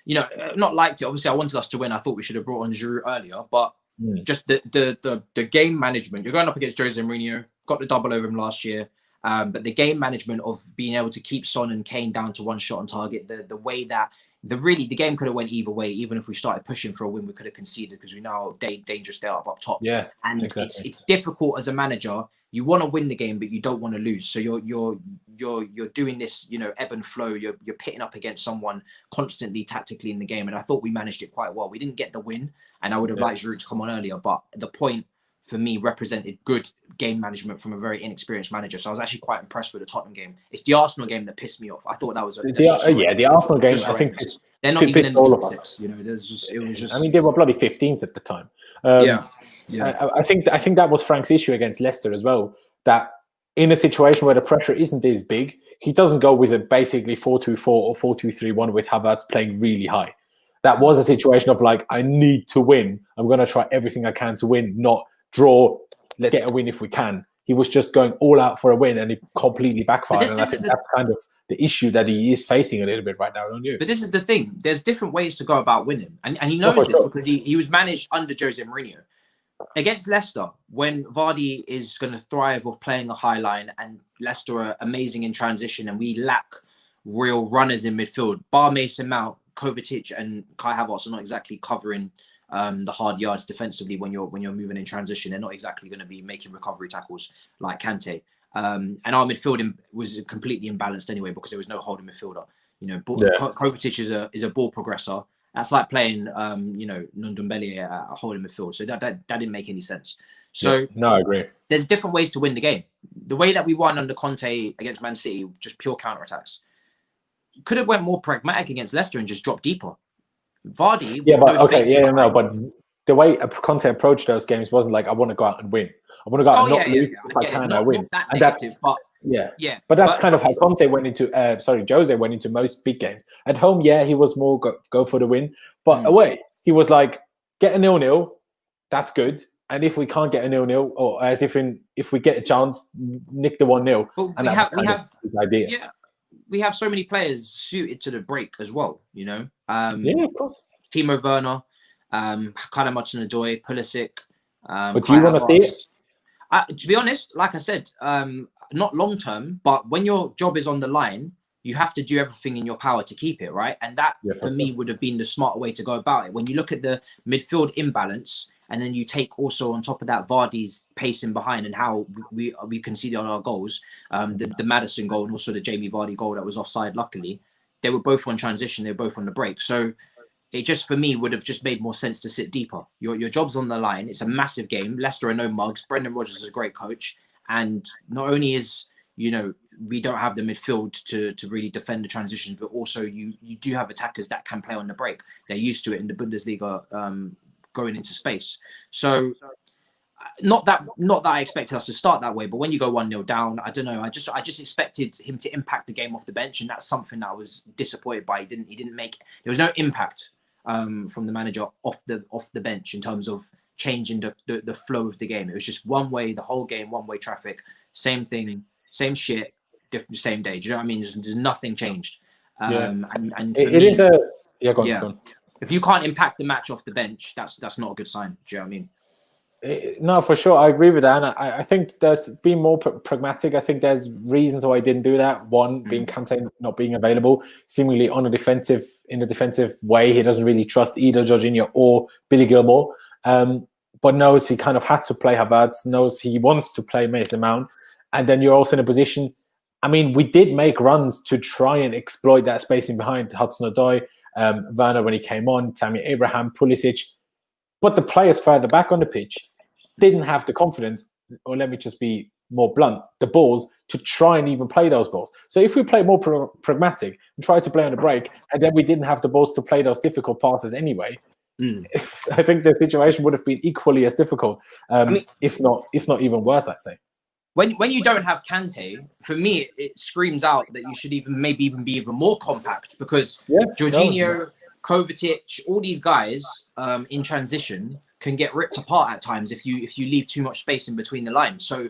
not liked it. Obviously, I wanted us to win. I thought we should have brought on Giroud earlier, but just the game management. You're going up against Jose Mourinho, got the double over him last year. But the game management of being able to keep Son and Kane down to 1 shot on target, the way that the game could have went either way. Even if we started pushing for a win, we could have conceded because we know how dangerous they are up top. Yeah, and exactly. It's difficult as a manager. You want to win the game, but you don't want to lose. So you're doing this, ebb and flow. You're pitting up against someone constantly tactically in the game, and I thought we managed it quite well. We didn't get the win, and I would have liked Giroud to come on earlier, but the point for me represented good game management from a very inexperienced manager. So I was actually quite impressed with the Tottenham game. It's the Arsenal game that pissed me off. I thought that was the Arsenal game. I think they're not even in the top 6. It was just. They were bloody 15th at the time. Yeah. I think that was Frank's issue against Leicester as well. That in a situation where the pressure isn't as big, he doesn't go with a basically 4-2-4 or 4-2-3-1 with Havertz playing really high. That was a situation of like, I need to win. I'm going to try everything I can to win, not draw, let's get a win if we can. He was just going all out for a win and it completely backfired. And I think that's kind of the issue that he is facing a little bit right now, don't you? But this is the thing. There's different ways to go about winning. And he knows this because he was managed under Jose Mourinho. Against Leicester, when Vardy is going to thrive off playing a high line and Leicester are amazing in transition and we lack real runners in midfield, bar Mason Mount, Kovacic and Kai Havertz are not exactly covering the hard yards defensively when you're moving in transition. They're not exactly going to be making recovery tackles like Kante. And our midfield was completely imbalanced anyway because there was no holding midfielder. Kovacic is a ball progressor. That's like playing Ndombele at a holding midfield. So that didn't make any sense. So no, I agree. There's different ways to win the game. The way that we won under Conte against Man City, just pure counterattacks. Could have went more pragmatic against Leicester and just dropped deeper. Vardy, but the way Conte approached those games wasn't like I want to go out and win. I want to go out and not lose. If I can, I win. Not that negative, but But that's kind of how Conte went into. Jose went into most big games. At home, he was more go for the win, but away he was like, get a 0-0, that's good. And if we can't get a 0-0, or as if we get a chance, nick the 1-0. Well, and we have his idea. Yeah, we have so many players suited to the break as well. You know, yeah, of course. Timo Werner, kind of much in the joy, Pulisic. But do you want to see it? To be honest, like I said, not long term, but when your job is on the line, you have to do everything in your power to keep it, right? And that, for me, would have been the smarter way to go about it. When you look at the midfield imbalance, and then you take also on top of that Vardy's pacing behind and how we conceded on our goals, the Maddison goal and also the Jamie Vardy goal that was offside, luckily, they were both on transition, they were both on the break. So it just, for me, would have just made more sense to sit deeper. Your job's on the line. It's a massive game. Leicester are no mugs. Brendan Rodgers is a great coach. And not only is, you know, we don't have the midfield to really defend the transitions, but also you do have attackers that can play on the break. They're used to it in the Bundesliga, going into space. So not that I expected us to start that way, but when you go 1-0 down, I don't know. I just expected him to impact the game off the bench, and that's something that I was disappointed by. He didn't make. There was no impact from the manager off the bench in terms of changing the flow of the game. It was just one way the whole game, one way traffic, same thing, same shit, different same day. Do you know what I mean? There's nothing changed. And for it is a go on. If you can't impact the match off the bench, that's not a good sign. Do you know what I mean? No, for sure. I agree with that. And I think there's been more pragmatic. I think there's reasons why he didn't do that. One, being Kante not being available, seemingly in a defensive way. He doesn't really trust either Jorginho or Billy Gilmour. But knows he kind of had to play Havertz, knows he wants to play Mason Mount. And then you're also in a position, I mean, we did make runs to try and exploit that spacing behind Hudson-Odoi, Werner when he came on, Tammy Abraham, Pulisic. But the players further back on the pitch didn't have the confidence, or let me just be more blunt, the balls to try and even play those balls. So if we play more pragmatic and try to play on the break, and then we didn't have the balls to play those difficult passes anyway, I think the situation would have been equally as difficult, if not even worse, I'd say. When you don't have Kante, for me, it screams out that you should maybe be even more compact, because Jorginho, Kovacic, all these guys in transition can get ripped apart at times if you leave too much space in between the lines. So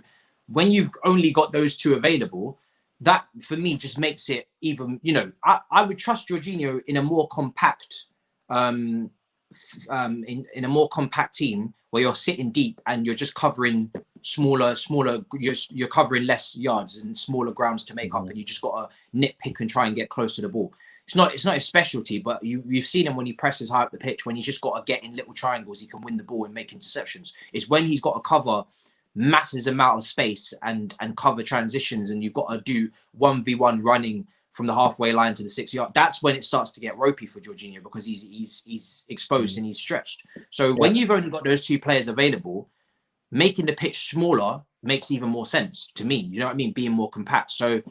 when you've only got those two available, that for me just makes it even, you know, I would trust Jorginho in a more compact in a more compact team where you're sitting deep and you're just covering smaller, you're covering less yards and smaller grounds to make up, and you just got to nitpick and try and get close to the ball. It's not his specialty, but you've seen him when he presses high up the pitch, when he's just got to get in little triangles, he can win the ball and make interceptions. It's when he's got to cover massive amount of space and cover transitions, and you've got to do 1v1 running from the halfway line to the 6 yard. That's when it starts to get ropey for Jorginho, because he's exposed and he's stretched. So when you've only got those two players available, making the pitch smaller makes even more sense to me. You know what I mean? Being more compact. So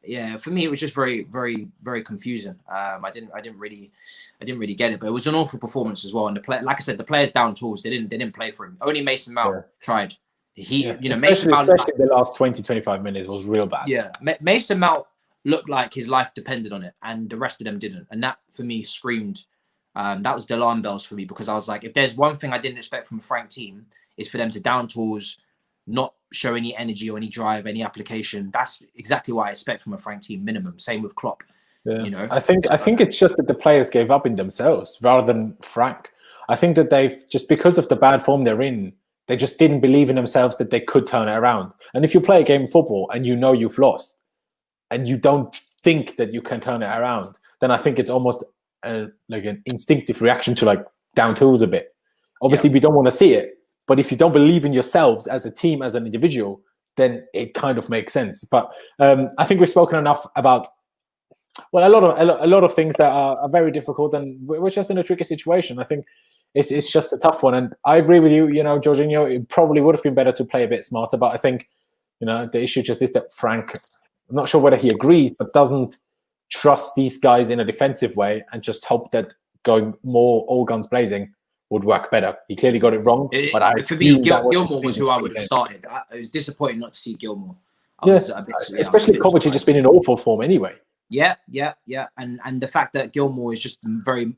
yeah, for me, it was just very, very, very confusing. I didn't really get it, but it was an awful performance as well. And like I said, the players down tools, they didn't play for him. Only Mason Mount tried. Mason Mount, especially the last 20-25 minutes was real bad. Yeah, Mason Mount looked like his life depended on it, and the rest of them didn't. And that for me screamed. That was the alarm bells for me, because I was like, if there's one thing I didn't expect from a Frank team, is for them to down tools, not show any energy or any drive, any application. That's exactly what I expect from a Frank team minimum. Same with Klopp. Yeah. You know, I think it's just that the players gave up in themselves rather than Frank. I think that they've just, because of the bad form they're in, they just didn't believe in themselves that they could turn it around. And if you play a game of football and you know you've lost, and you don't think that you can turn it around, then I think it's almost like an instinctive reaction to like down tools a bit. Obviously, we don't want to see it, but if you don't believe in yourselves as a team, as an individual, then it kind of makes sense. But I think we've spoken enough about, well, a lot of things that are very difficult, and we're just in a tricky situation. I think it's just a tough one, and I agree with you. You know, Jorginho, it probably would have been better to play a bit smarter, but I think, you know, the issue just is that Frank, I'm not sure whether he agrees, but doesn't trust these guys in a defensive way and just hope that going more all guns blazing would work better. He clearly got it wrong. For me, Gilmour was who I would have started. It was disappointing not to see Gilmour. Especially Kovacic just been in awful form anyway. Yeah. And the fact that Gilmour is just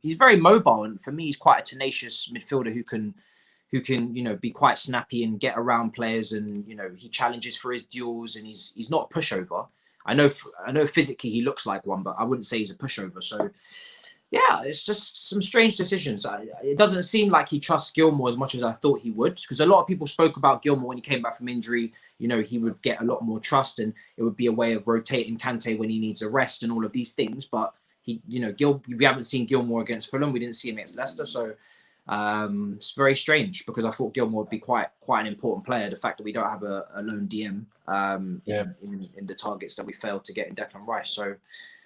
he's very mobile, and for me, he's quite a tenacious midfielder who can be quite snappy and get around players, and he challenges for his duels, and he's not a pushover. I know physically he looks like one, but I wouldn't say he's a pushover. So yeah, it's just some strange decisions. It doesn't seem like he trusts Gilmour as much as I thought he would, because a lot of people spoke about Gilmour when he came back from injury. He would get a lot more trust, and it would be a way of rotating Kante when he needs a rest and all of these things. But we haven't seen Gilmour against Fulham. We didn't see him against Leicester. So it's very strange, because I thought Gilmour would be quite an important player. The fact that we don't have a lone DM in the targets that we failed to get in Declan Rice. So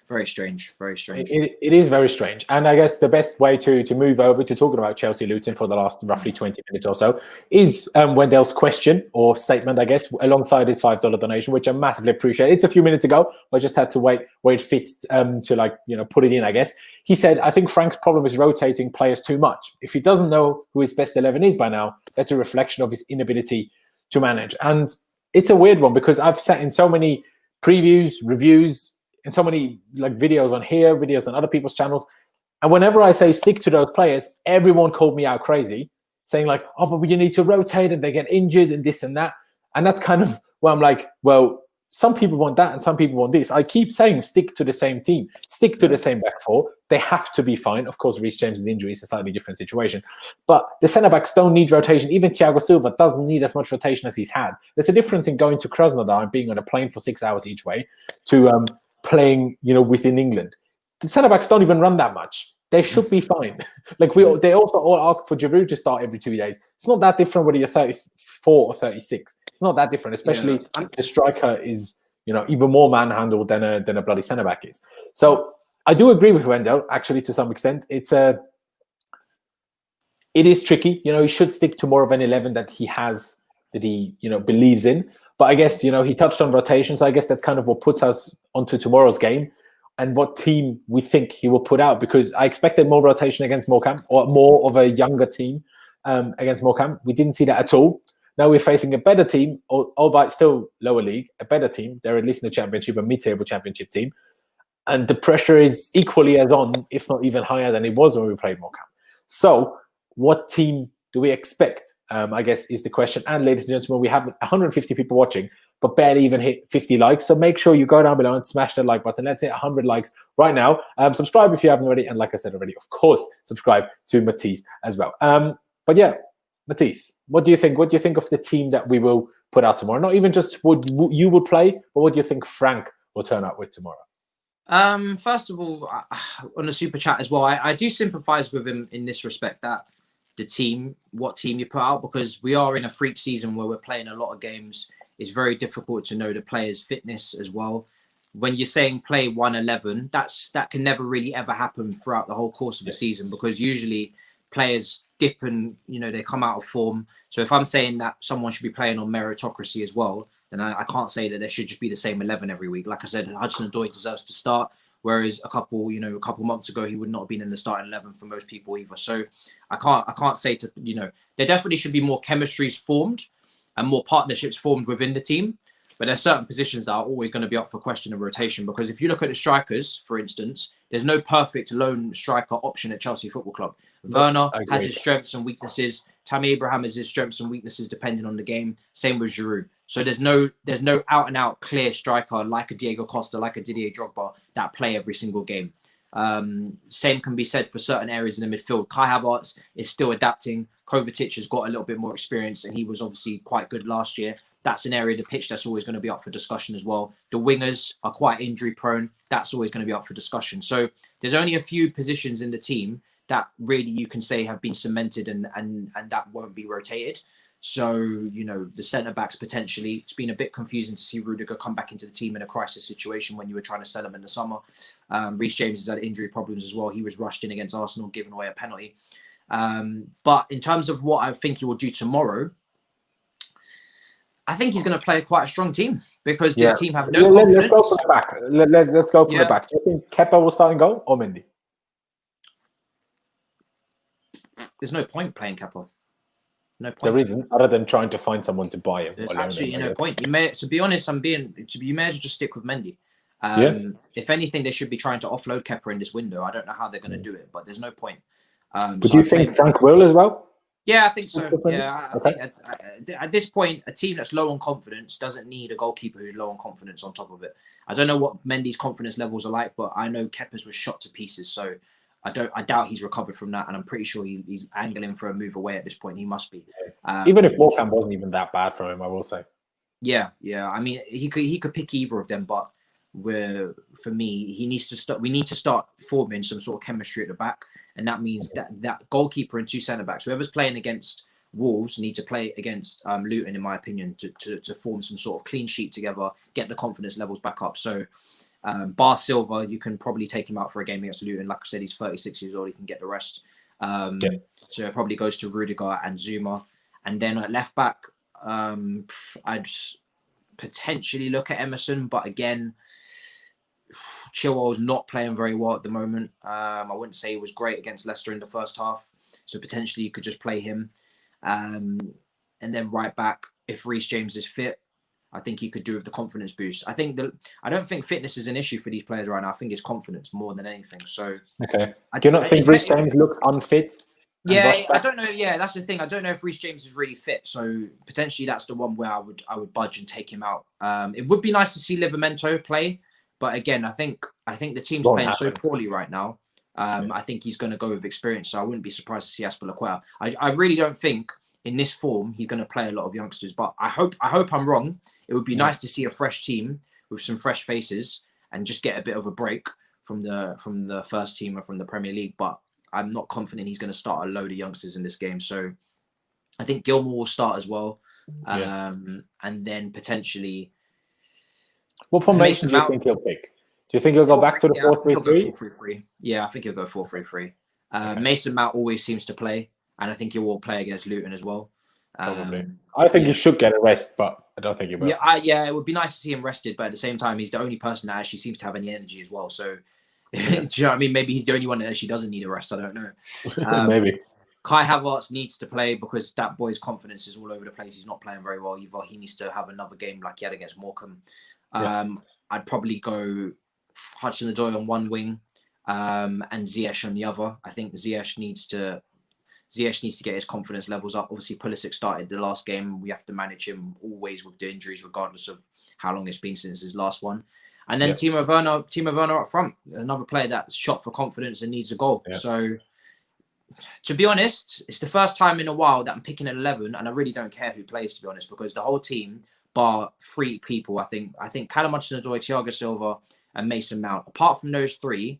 very strange. It is very strange. And I guess the best way to move over to talking about Chelsea Luton for the last roughly 20 minutes or so is Wendell's question or statement, I guess, alongside his $5 donation, which I massively appreciate. It's a few minutes ago. I just had to wait where it fits to put it in, I guess. He said, I think Frank's problem is rotating players too much. If he doesn't know who his best 11 is by now, that's a reflection of his inability to manage. And it's a weird one, because I've sat in so many previews, reviews, and so many videos on here, videos on other people's channels. And whenever I say stick to those players, everyone called me out crazy, saying but you need to rotate and they get injured and this and that. And that's kind of where I'm like, well, some people want that and some people want this. I keep saying stick to the same team, stick to the same back four. They have to be fine. Of course, Reece James's injury is a slightly different situation. But the centre-backs don't need rotation. Even Thiago Silva doesn't need as much rotation as he's had. There's a difference in going to Krasnodar and being on a plane for 6 hours each way to playing, within England. The centre-backs don't even run that much. They should be fine. They also all ask for Giroud to start every 2 days. It's not that different whether you're 34 or 36. It's not that different, especially the striker is, even more manhandled than a bloody centre-back is. So I do agree with Wendell, actually, to some extent. It is tricky. He should stick to more of an 11 that he has, that he, believes in. But I guess, he touched on rotation. So I guess that's kind of what puts us onto tomorrow's game and what team we think he will put out, because I expected more rotation against Morecambe, or more of a younger team against Morecambe. We didn't see that at all. Now we're facing a better team, albeit still lower league, a better team. They're at least in the championship, a mid-table championship team. And the pressure is equally as on, if not even higher than it was when we played Morecambe. So what team do we expect? I guess is the question. And ladies and gentlemen, we have 150 people watching, but barely even hit 50 likes. So make sure you go down below and smash the like button. Let's hit 100 likes right now. Subscribe if you haven't already. And like I said already, of course, subscribe to Matisse as well. But yeah, Matisse, what do you think? What do you think of the team that we will put out tomorrow? Not even just what you would play, but what do you think Frank will turn out with tomorrow? First of all, on the super chat as well, I do sympathise with him in this respect, that what team you put out, because we are in a freak season where we're playing a lot of games. It's very difficult to know the players' fitness as well. When you're saying play 1-11, that can never really ever happen throughout the whole course of the season, because usually players dip and they come out of form. So if I'm saying that someone should be playing on meritocracy as well, then I can't say that there should just be the same 11 every week. Like I said, Hudson-Odoi deserves to start. Whereas a couple months ago, he would not have been in the starting 11 for most people either. So I can't say there definitely should be more chemistries formed and more partnerships formed within the team. But there's certain positions that are always going to be up for question and rotation, because if you look at the strikers, for instance, there's no perfect lone striker option at Chelsea Football Club. Werner has his strengths and weaknesses. Tammy Abraham has his strengths and weaknesses depending on the game. Same with Giroud. So there's no out and out clear striker like a Diego Costa, like a Didier Drogba that play every single game. Same can be said for certain areas in the midfield. Kai Havertz is still adapting. Kovacic has got a little bit more experience, and he was obviously quite good last year. That's an area of the pitch that's always going to be up for discussion as well. The wingers are quite injury prone. That's always going to be up for discussion. So there's only a few positions in the team that really you can say have been cemented and that won't be rotated. So, the centre-backs potentially, it's been a bit confusing to see Rudiger come back into the team in a crisis situation when you were trying to sell him in the summer. Reece James has had injury problems as well. He was rushed in against Arsenal, giving away a penalty. But in terms of what I think he will do tomorrow, I think he's going to play quite a strong team, because this team have no confidence. Let's go from the back. Let's go from the back. Do you think Kepa will start and go, or Mendy? There's no point playing Kepa. No point. There isn't, other than trying to find someone to buy him. There's absolutely no point. To be honest, you may as well just stick with Mendy. If anything, they should be trying to offload Kepa in this window. I don't know how they're going to do it, but there's no point. But do you think Frank will as well? Yeah, I think so. Yeah, I think at this point, a team that's low on confidence doesn't need a goalkeeper who's low on confidence on top of it. I don't know what Mendy's confidence levels are like, but I know Kepa's was shot to pieces. So I doubt he's recovered from that, and I'm pretty sure he's angling for a move away at this point. He must be. Even if Morecambe wasn't even that bad for him, I will say. Yeah. I mean, he could pick either of them, but for me, he needs to start. We need to start forming some sort of chemistry at the back, and that means that goalkeeper and two centre backs, whoever's playing against Wolves, need to play against Luton, in my opinion, to form some sort of clean sheet together, get the confidence levels back up. So. Bar Silva, you can probably take him out for a game against Luton. Like I said, he's 36 years old. He can get the rest. So it probably goes to Rudiger and Zuma. And then at left back, I'd potentially look at Emerson. But again, Chilwell's not playing very well at the moment. I wouldn't say he was great against Leicester in the first half. So potentially you could just play him. And then right back, if Reece James is fit, I think he could do with the confidence boost. I don't think fitness is an issue for these players right now. I think it's confidence more than anything. So okay, do you not think Reece James look unfit? Yeah, I don't know. Yeah, that's the thing. I don't know if Reece James is really fit. So potentially that's the one where I would budge and take him out. It would be nice to see Livramento play, but again, I think the team's playing so poorly right now. I think he's going to go with experience. So I wouldn't be surprised to see Aspilicueta. I really don't think in this form he's going to play a lot of youngsters, but I hope I'm wrong. It would be nice to see a fresh team with some fresh faces and just get a bit of a break from the first team or from the Premier League. But I'm not confident he's going to start a load of youngsters in this game. So I think Gilmour will start as well. And then potentially... What formation do you think he'll pick? Do you think he'll go back to the 4-3-3? Yeah, I think he'll go 4-3-3. Mason Mount always seems to play, and I think he will play against Luton as well. Probably. I think he should get a rest, but I don't think he will. Yeah, it would be nice to see him rested, but at the same time, he's the only person that actually seems to have any energy as well. So, do you know what I mean? Maybe he's the only one that actually doesn't need a rest. I don't know. Maybe. Kai Havertz needs to play because that boy's confidence is all over the place. He's not playing very well either. He needs to have another game like he had against Morecambe. I'd probably go Hudson-Odoi on one wing and Ziyech on the other. I think Ziyech needs to get his confidence levels up. Obviously, Pulisic started the last game. We have to manage him always with the injuries, regardless of how long it's been since his last one. And then Timo Werner up front, another player that's shot for confidence and needs a goal. Yeah. So, to be honest, it's the first time in a while that I'm picking an 11, and I really don't care who plays, to be honest, because the whole team, bar 3 people, I think Callum Hudson-Odoi, Thiago Silva, and Mason Mount. Apart from those 3,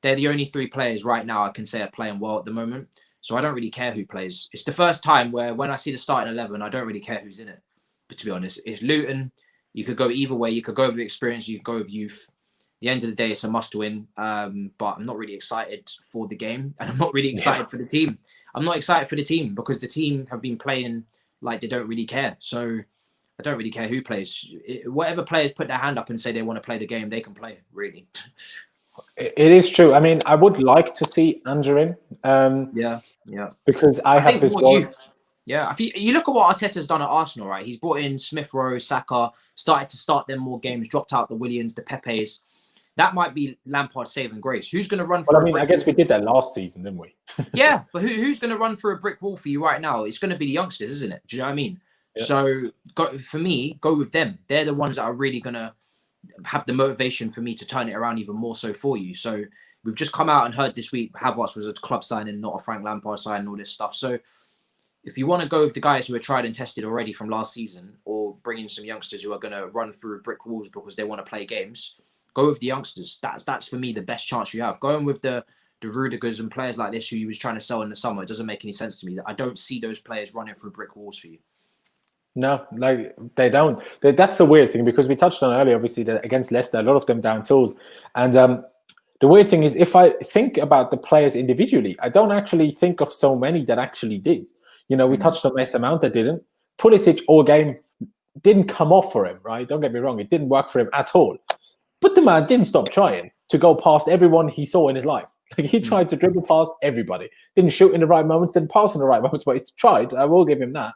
they're the only 3 players right now I can say are playing well at the moment. So I don't really care who plays. It's the first time where when I see the starting 11, I don't really care who's in it. But to be honest, it's Luton. You could go either way. You could go with experience. You could go with youth. At the end of the day, it's a must win. But I'm not really excited for the game. And I'm not really excited for the team. I'm not excited for the team because the team have been playing like they don't really care. So I don't really care who plays. Whatever players put their hand up and say they want to play the game, they can play, really. It is true. I mean, I would like to see Andrew in. Because I have this one. Yeah, if you look at what Arteta's done at Arsenal, right? He's brought in Smith Rowe, Saka, started to start them more games, dropped out the Williams, the Pepes. That might be Lampard's saving grace. Who's going to run for I guess we did that last season, didn't we? Yeah, but who's going to run for a brick wall for you right now? It's going to be the youngsters, isn't it? Do you know what I mean? Yeah. So for me, go with them. They're the ones that are really going to have the motivation for me to turn it around even more so for you. So we've just come out and heard this week Havertz was a club signing, not a Frank Lampard signing, all this stuff. So if you want to go with the guys who are tried and tested already from last season, or bring in some youngsters who are going to run through brick walls because they want to play games, go with the youngsters. That's for me the best chance you have. Going with the Rudigers and players like this who he was trying to sell in the summer, it doesn't make any sense to me. I don't see those players running through brick walls for you. No, like they don't. That's the weird thing, because we touched on earlier, obviously, that against Leicester, a lot of them down tools. And the weird thing is, if I think about the players individually, I don't actually think of so many that actually did. You know, we touched on Mason Mount that didn't. Pulisic all game didn't come off for him, right? Don't get me wrong. It didn't work for him at all. But the man didn't stop trying to go past everyone he saw in his life. Like, he tried to dribble past everybody. Didn't shoot in the right moments, didn't pass in the right moments, but he tried. I will give him that.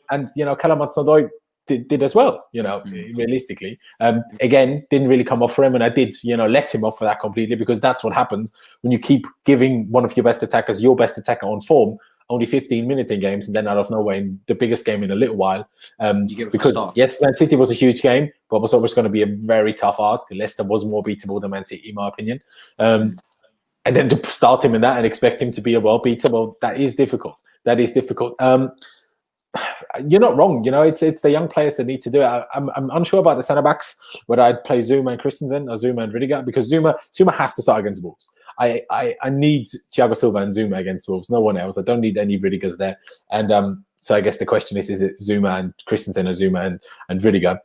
And, you know, Callum Hudson-Odoi, did as well, realistically. Again, didn't really come off for him, and I did, let him off for that completely, because that's what happens when you keep giving one of your best attackers, your best attacker on form, only 15 minutes in games, and then out of nowhere in the biggest game in a little while. Because yes, Man City was a huge game, but was always going to be a very tough ask. Leicester was more beatable than Man City, in my opinion. And then to start him in that and expect him to be a world beater, well, that is difficult. That is difficult. You're not wrong. It's the young players that need to do it. I'm unsure about the centre backs, whether I'd play Zuma and Christensen or Zuma and Rudiger, because Zuma has to start against Wolves. I need Thiago Silva and Zuma against Wolves, no one else. I don't need any Rudigers there. And so I guess the question is it Zuma and Christensen or Zuma and Rudiger?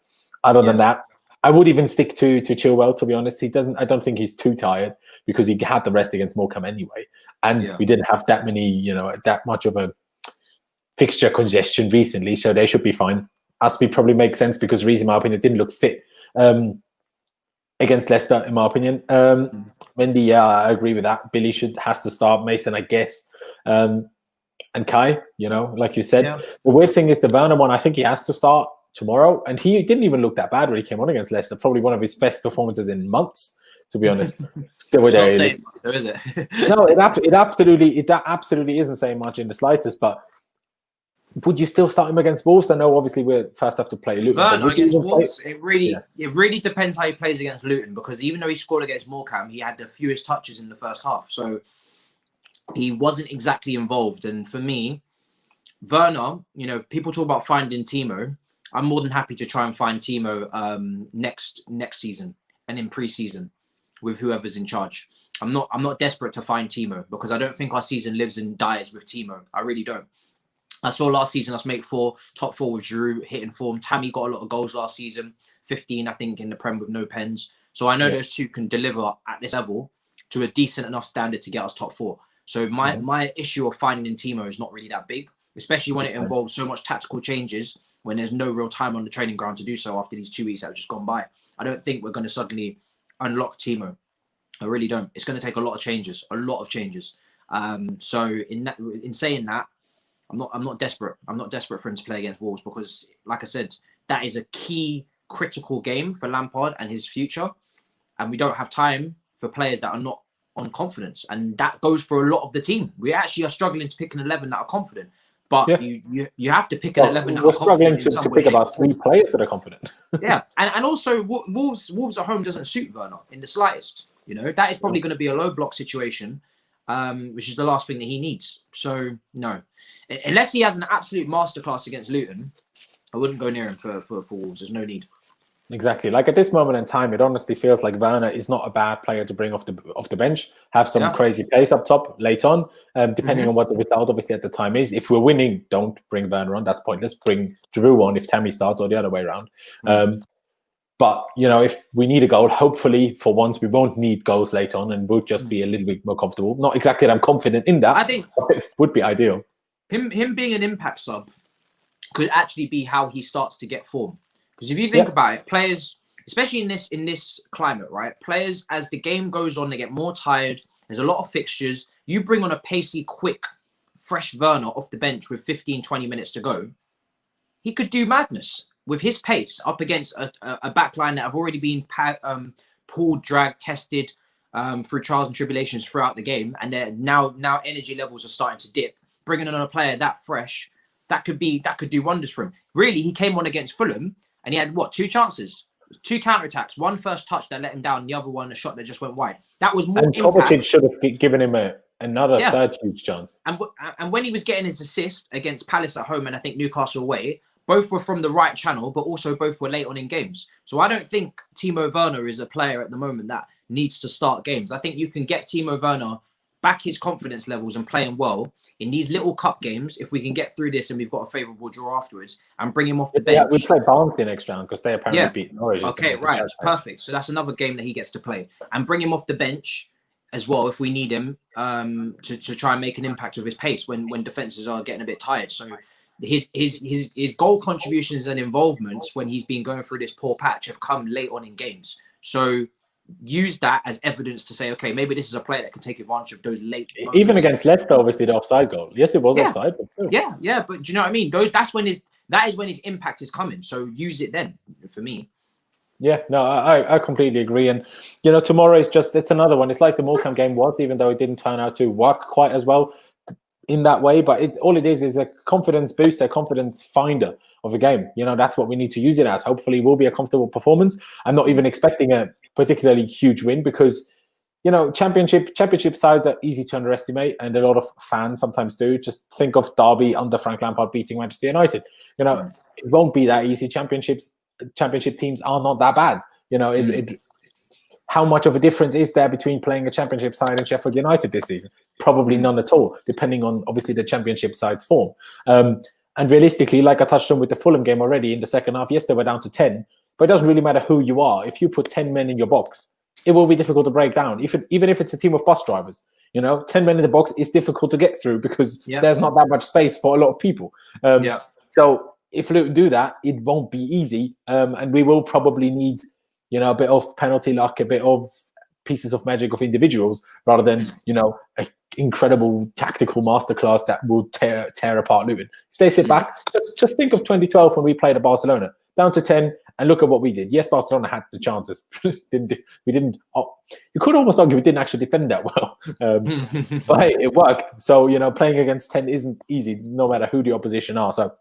Other than that, I would even stick to Chilwell, to be honest. I don't think he's too tired, because he had the rest against Morecambe anyway. And we didn't have that many, that much of a fixture congestion recently, so they should be fine. Aspie probably makes sense, because Reece, in my opinion, didn't look fit against Leicester, in my opinion. Mendy, I agree with that. Billy has to start. Mason, I guess. And Kai, like you said. The weird thing is the Werner one, I think he has to start tomorrow. And he didn't even look that bad when he came on against Leicester. Probably one of his best performances in months, to be honest. It's not saying much, though, is it? No, it absolutely isn't saying much in the slightest, but would you still start him against Wolves? I know obviously we first have to play Luton. Werner against Wolves, it really depends how he plays against Luton, because even though he scored against Morecambe, he had the fewest touches in the first half. So he wasn't exactly involved. And for me, Werner, people talk about finding Timo. I'm more than happy to try and find Timo next season and in pre-season with whoever's in charge. I'm not desperate to find Timo, because I don't think our season lives and dies with Timo. I really don't. I saw last season us make top four with Giroud, hitting form. Tammy got a lot of goals last season, 15, I think, in the Prem with no pens. So I know those two can deliver at this level to a decent enough standard to get us top four. So my issue of finding Timo is not really that big, especially when it involves so much tactical changes, when there's no real time on the training ground to do so after these 2 weeks that have just gone by. I don't think we're going to suddenly unlock Timo. I really don't. It's going to take a lot of changes. So in saying that, I'm not desperate. I'm not desperate for him to play against Wolves, because, like I said, that is a key critical game for Lampard and his future. And we don't have time for players that are not on confidence. And that goes for a lot of the team. We actually are struggling to pick an 11 that are confident. But you have to pick an 11 that are confident. We're struggling to pick about 3 players that are confident. And also Wolves at home doesn't suit Werner in the slightest. That is probably going to be a low block situation, which is the last thing that he needs. So no, unless he has an absolute masterclass against Luton, I wouldn't go near him for Wolves. There's no need. Exactly. Like at this moment in time, it honestly feels like Werner is not a bad player to bring off the bench. Have some crazy pace up top late on, depending on what the result obviously at the time is. If we're winning, don't bring Werner on. That's pointless. Bring Giroud on if Tammy starts, or the other way around. But if we need a goal, hopefully for once we won't need goals late on, and we'll just be a little bit more comfortable. Not exactly that I'm confident in that. I think it would be ideal. Him being an impact sub could actually be how he starts to get form. Because if you think about it, players, especially in this climate, right? Players, as the game goes on, they get more tired. There's a lot of fixtures. You bring on a pacey, quick, fresh Werner off the bench with 15, 20 minutes to go. He could do madness with his pace up against a backline that have already been pulled, dragged, tested through trials and tribulations throughout the game. And they're now energy levels are starting to dip. Bringing on a player that fresh, that could do wonders for him. Really, he came on against Fulham and he had 2 chances, 2 counterattacks, one first touch that let him down, the other one a shot that just went wide. That was more. And Kovacic should have given him another third huge chance. And when he was getting his assist against Palace at home and I think Newcastle away, both were from the right channel, but also both were late on in games. So I don't think Timo Werner is a player at the moment that needs to start games. I think you can get Timo Werner back his confidence levels and playing well in these little cup games, if we can get through this and we've got a favourable draw afterwards, and bring him off the bench. Yeah, we play Barnsley next round because they apparently beat Norwich. Okay, right, perfect. So that's another game that he gets to play. And bring him off the bench as well if we need him to try and make an impact with his pace when defences are getting a bit tired. So his goal contributions and involvements when he's been going through this poor patch have come late on in games. So use that as evidence to say, okay, maybe this is a player that can take advantage of those late moments. Even against Leicester, obviously the offside goal. Yes, it was offside. But yeah, but do you know what I mean? That's when that is when his impact is coming. So use it then, for me. Yeah, no, I completely agree. And, tomorrow is it's another one. It's like the Morecambe game was, even though it didn't turn out to work quite as well in that way. But all it is a confidence booster, confidence finder of a game. That's what we need to use it as. Hopefully it will be a comfortable performance. I'm not even expecting a particularly huge win because, championship sides are easy to underestimate, and a lot of fans sometimes do. Just think of Derby under Frank Lampard beating Manchester United. It won't be that easy. Championship teams are not that bad. How much of a difference is there between playing a championship side and Sheffield United this season? Probably none at all, depending on obviously the championship side's form. And realistically, like I touched on with the Fulham game already in the second half, yes, they were down to 10, but it doesn't really matter who you are. If you put 10 men in your box, it will be difficult to break down. Even if it's a team of bus drivers, 10 men in the box is difficult to get through because there's not that much space for a lot of people. So if Luton do that, it won't be easy. And we will probably need, a bit of penalty luck, a bit of pieces of magic of individuals rather than, an incredible tactical masterclass that will tear apart Luton. If they sit back, just think of 2012 when we played at Barcelona, down to 10, and look at what we did. Yes, Barcelona had the chances. You could almost argue we didn't actually defend that well. But hey, it worked. So, playing against 10 isn't easy, no matter who the opposition are. So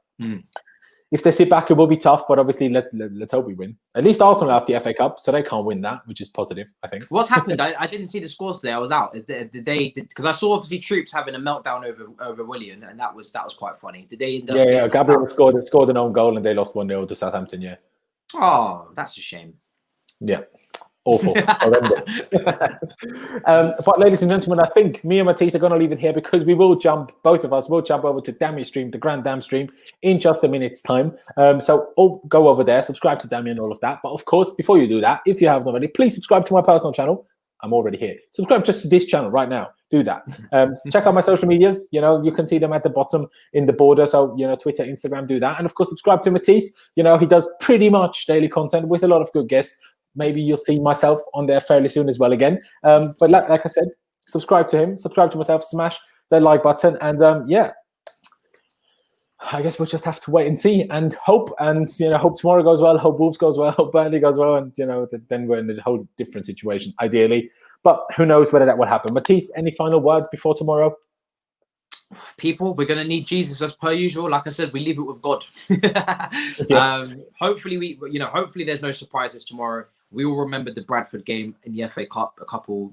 if they sit back, it will be tough, but obviously let's hope we win. At least Arsenal have the FA Cup, so they can't win that, which is positive, I think. What's happened? I didn't see the scores today. I was out. Because I saw obviously Troops having a meltdown over Willian, and that was quite funny. Did they end up? Yeah. Gabriel scored an own goal, and they lost 1-0 to Southampton. Yeah. Oh, that's a shame. Yeah. Awful. But ladies and gentlemen, I think me and Matisse are going to leave it here because both of us will jump over to Dammy stream, the Grand Dam stream, in just a minute's time. So all go over there, subscribe to Dammy and all of that. But of course, before you do that, if you haven't already, please subscribe to my personal channel. I'm already here. Subscribe just to this channel right now. Do that. Check out my social medias. You can see them at the bottom in the border. So, Twitter, Instagram, do that. And of course, subscribe to Matisse. He does pretty much daily content with a lot of good guests. Maybe you'll see myself on there fairly soon as well again. But like I said, subscribe to him, subscribe to myself, smash the like button. And I guess we'll just have to wait and see and hope. And, hope tomorrow goes well, hope Wolves goes well, hope Burnley goes well. And, then we're in a whole different situation, ideally. But who knows whether that will happen. Matisse, any final words before tomorrow? People, we're going to need Jesus as per usual. Like I said, we leave it with God. Hopefully hopefully there's no surprises tomorrow. We will remember the Bradford game in the FA Cup a couple,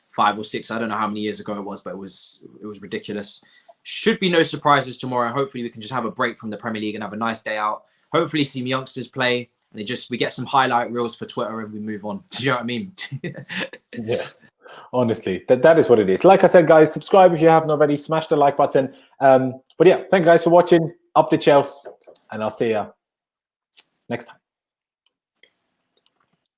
5 or 6. I don't know how many years ago it was, but it was ridiculous. Should be no surprises tomorrow. Hopefully we can just have a break from the Premier League and have a nice day out. Hopefully some youngsters play and we get some highlight reels for Twitter and we move on. Do you know what I mean? Yeah. Honestly, that is what it is. Like I said, guys, subscribe if you haven't already. Smash the like button. But yeah, thank you guys for watching. Up the Chelsea, and I'll see you next time.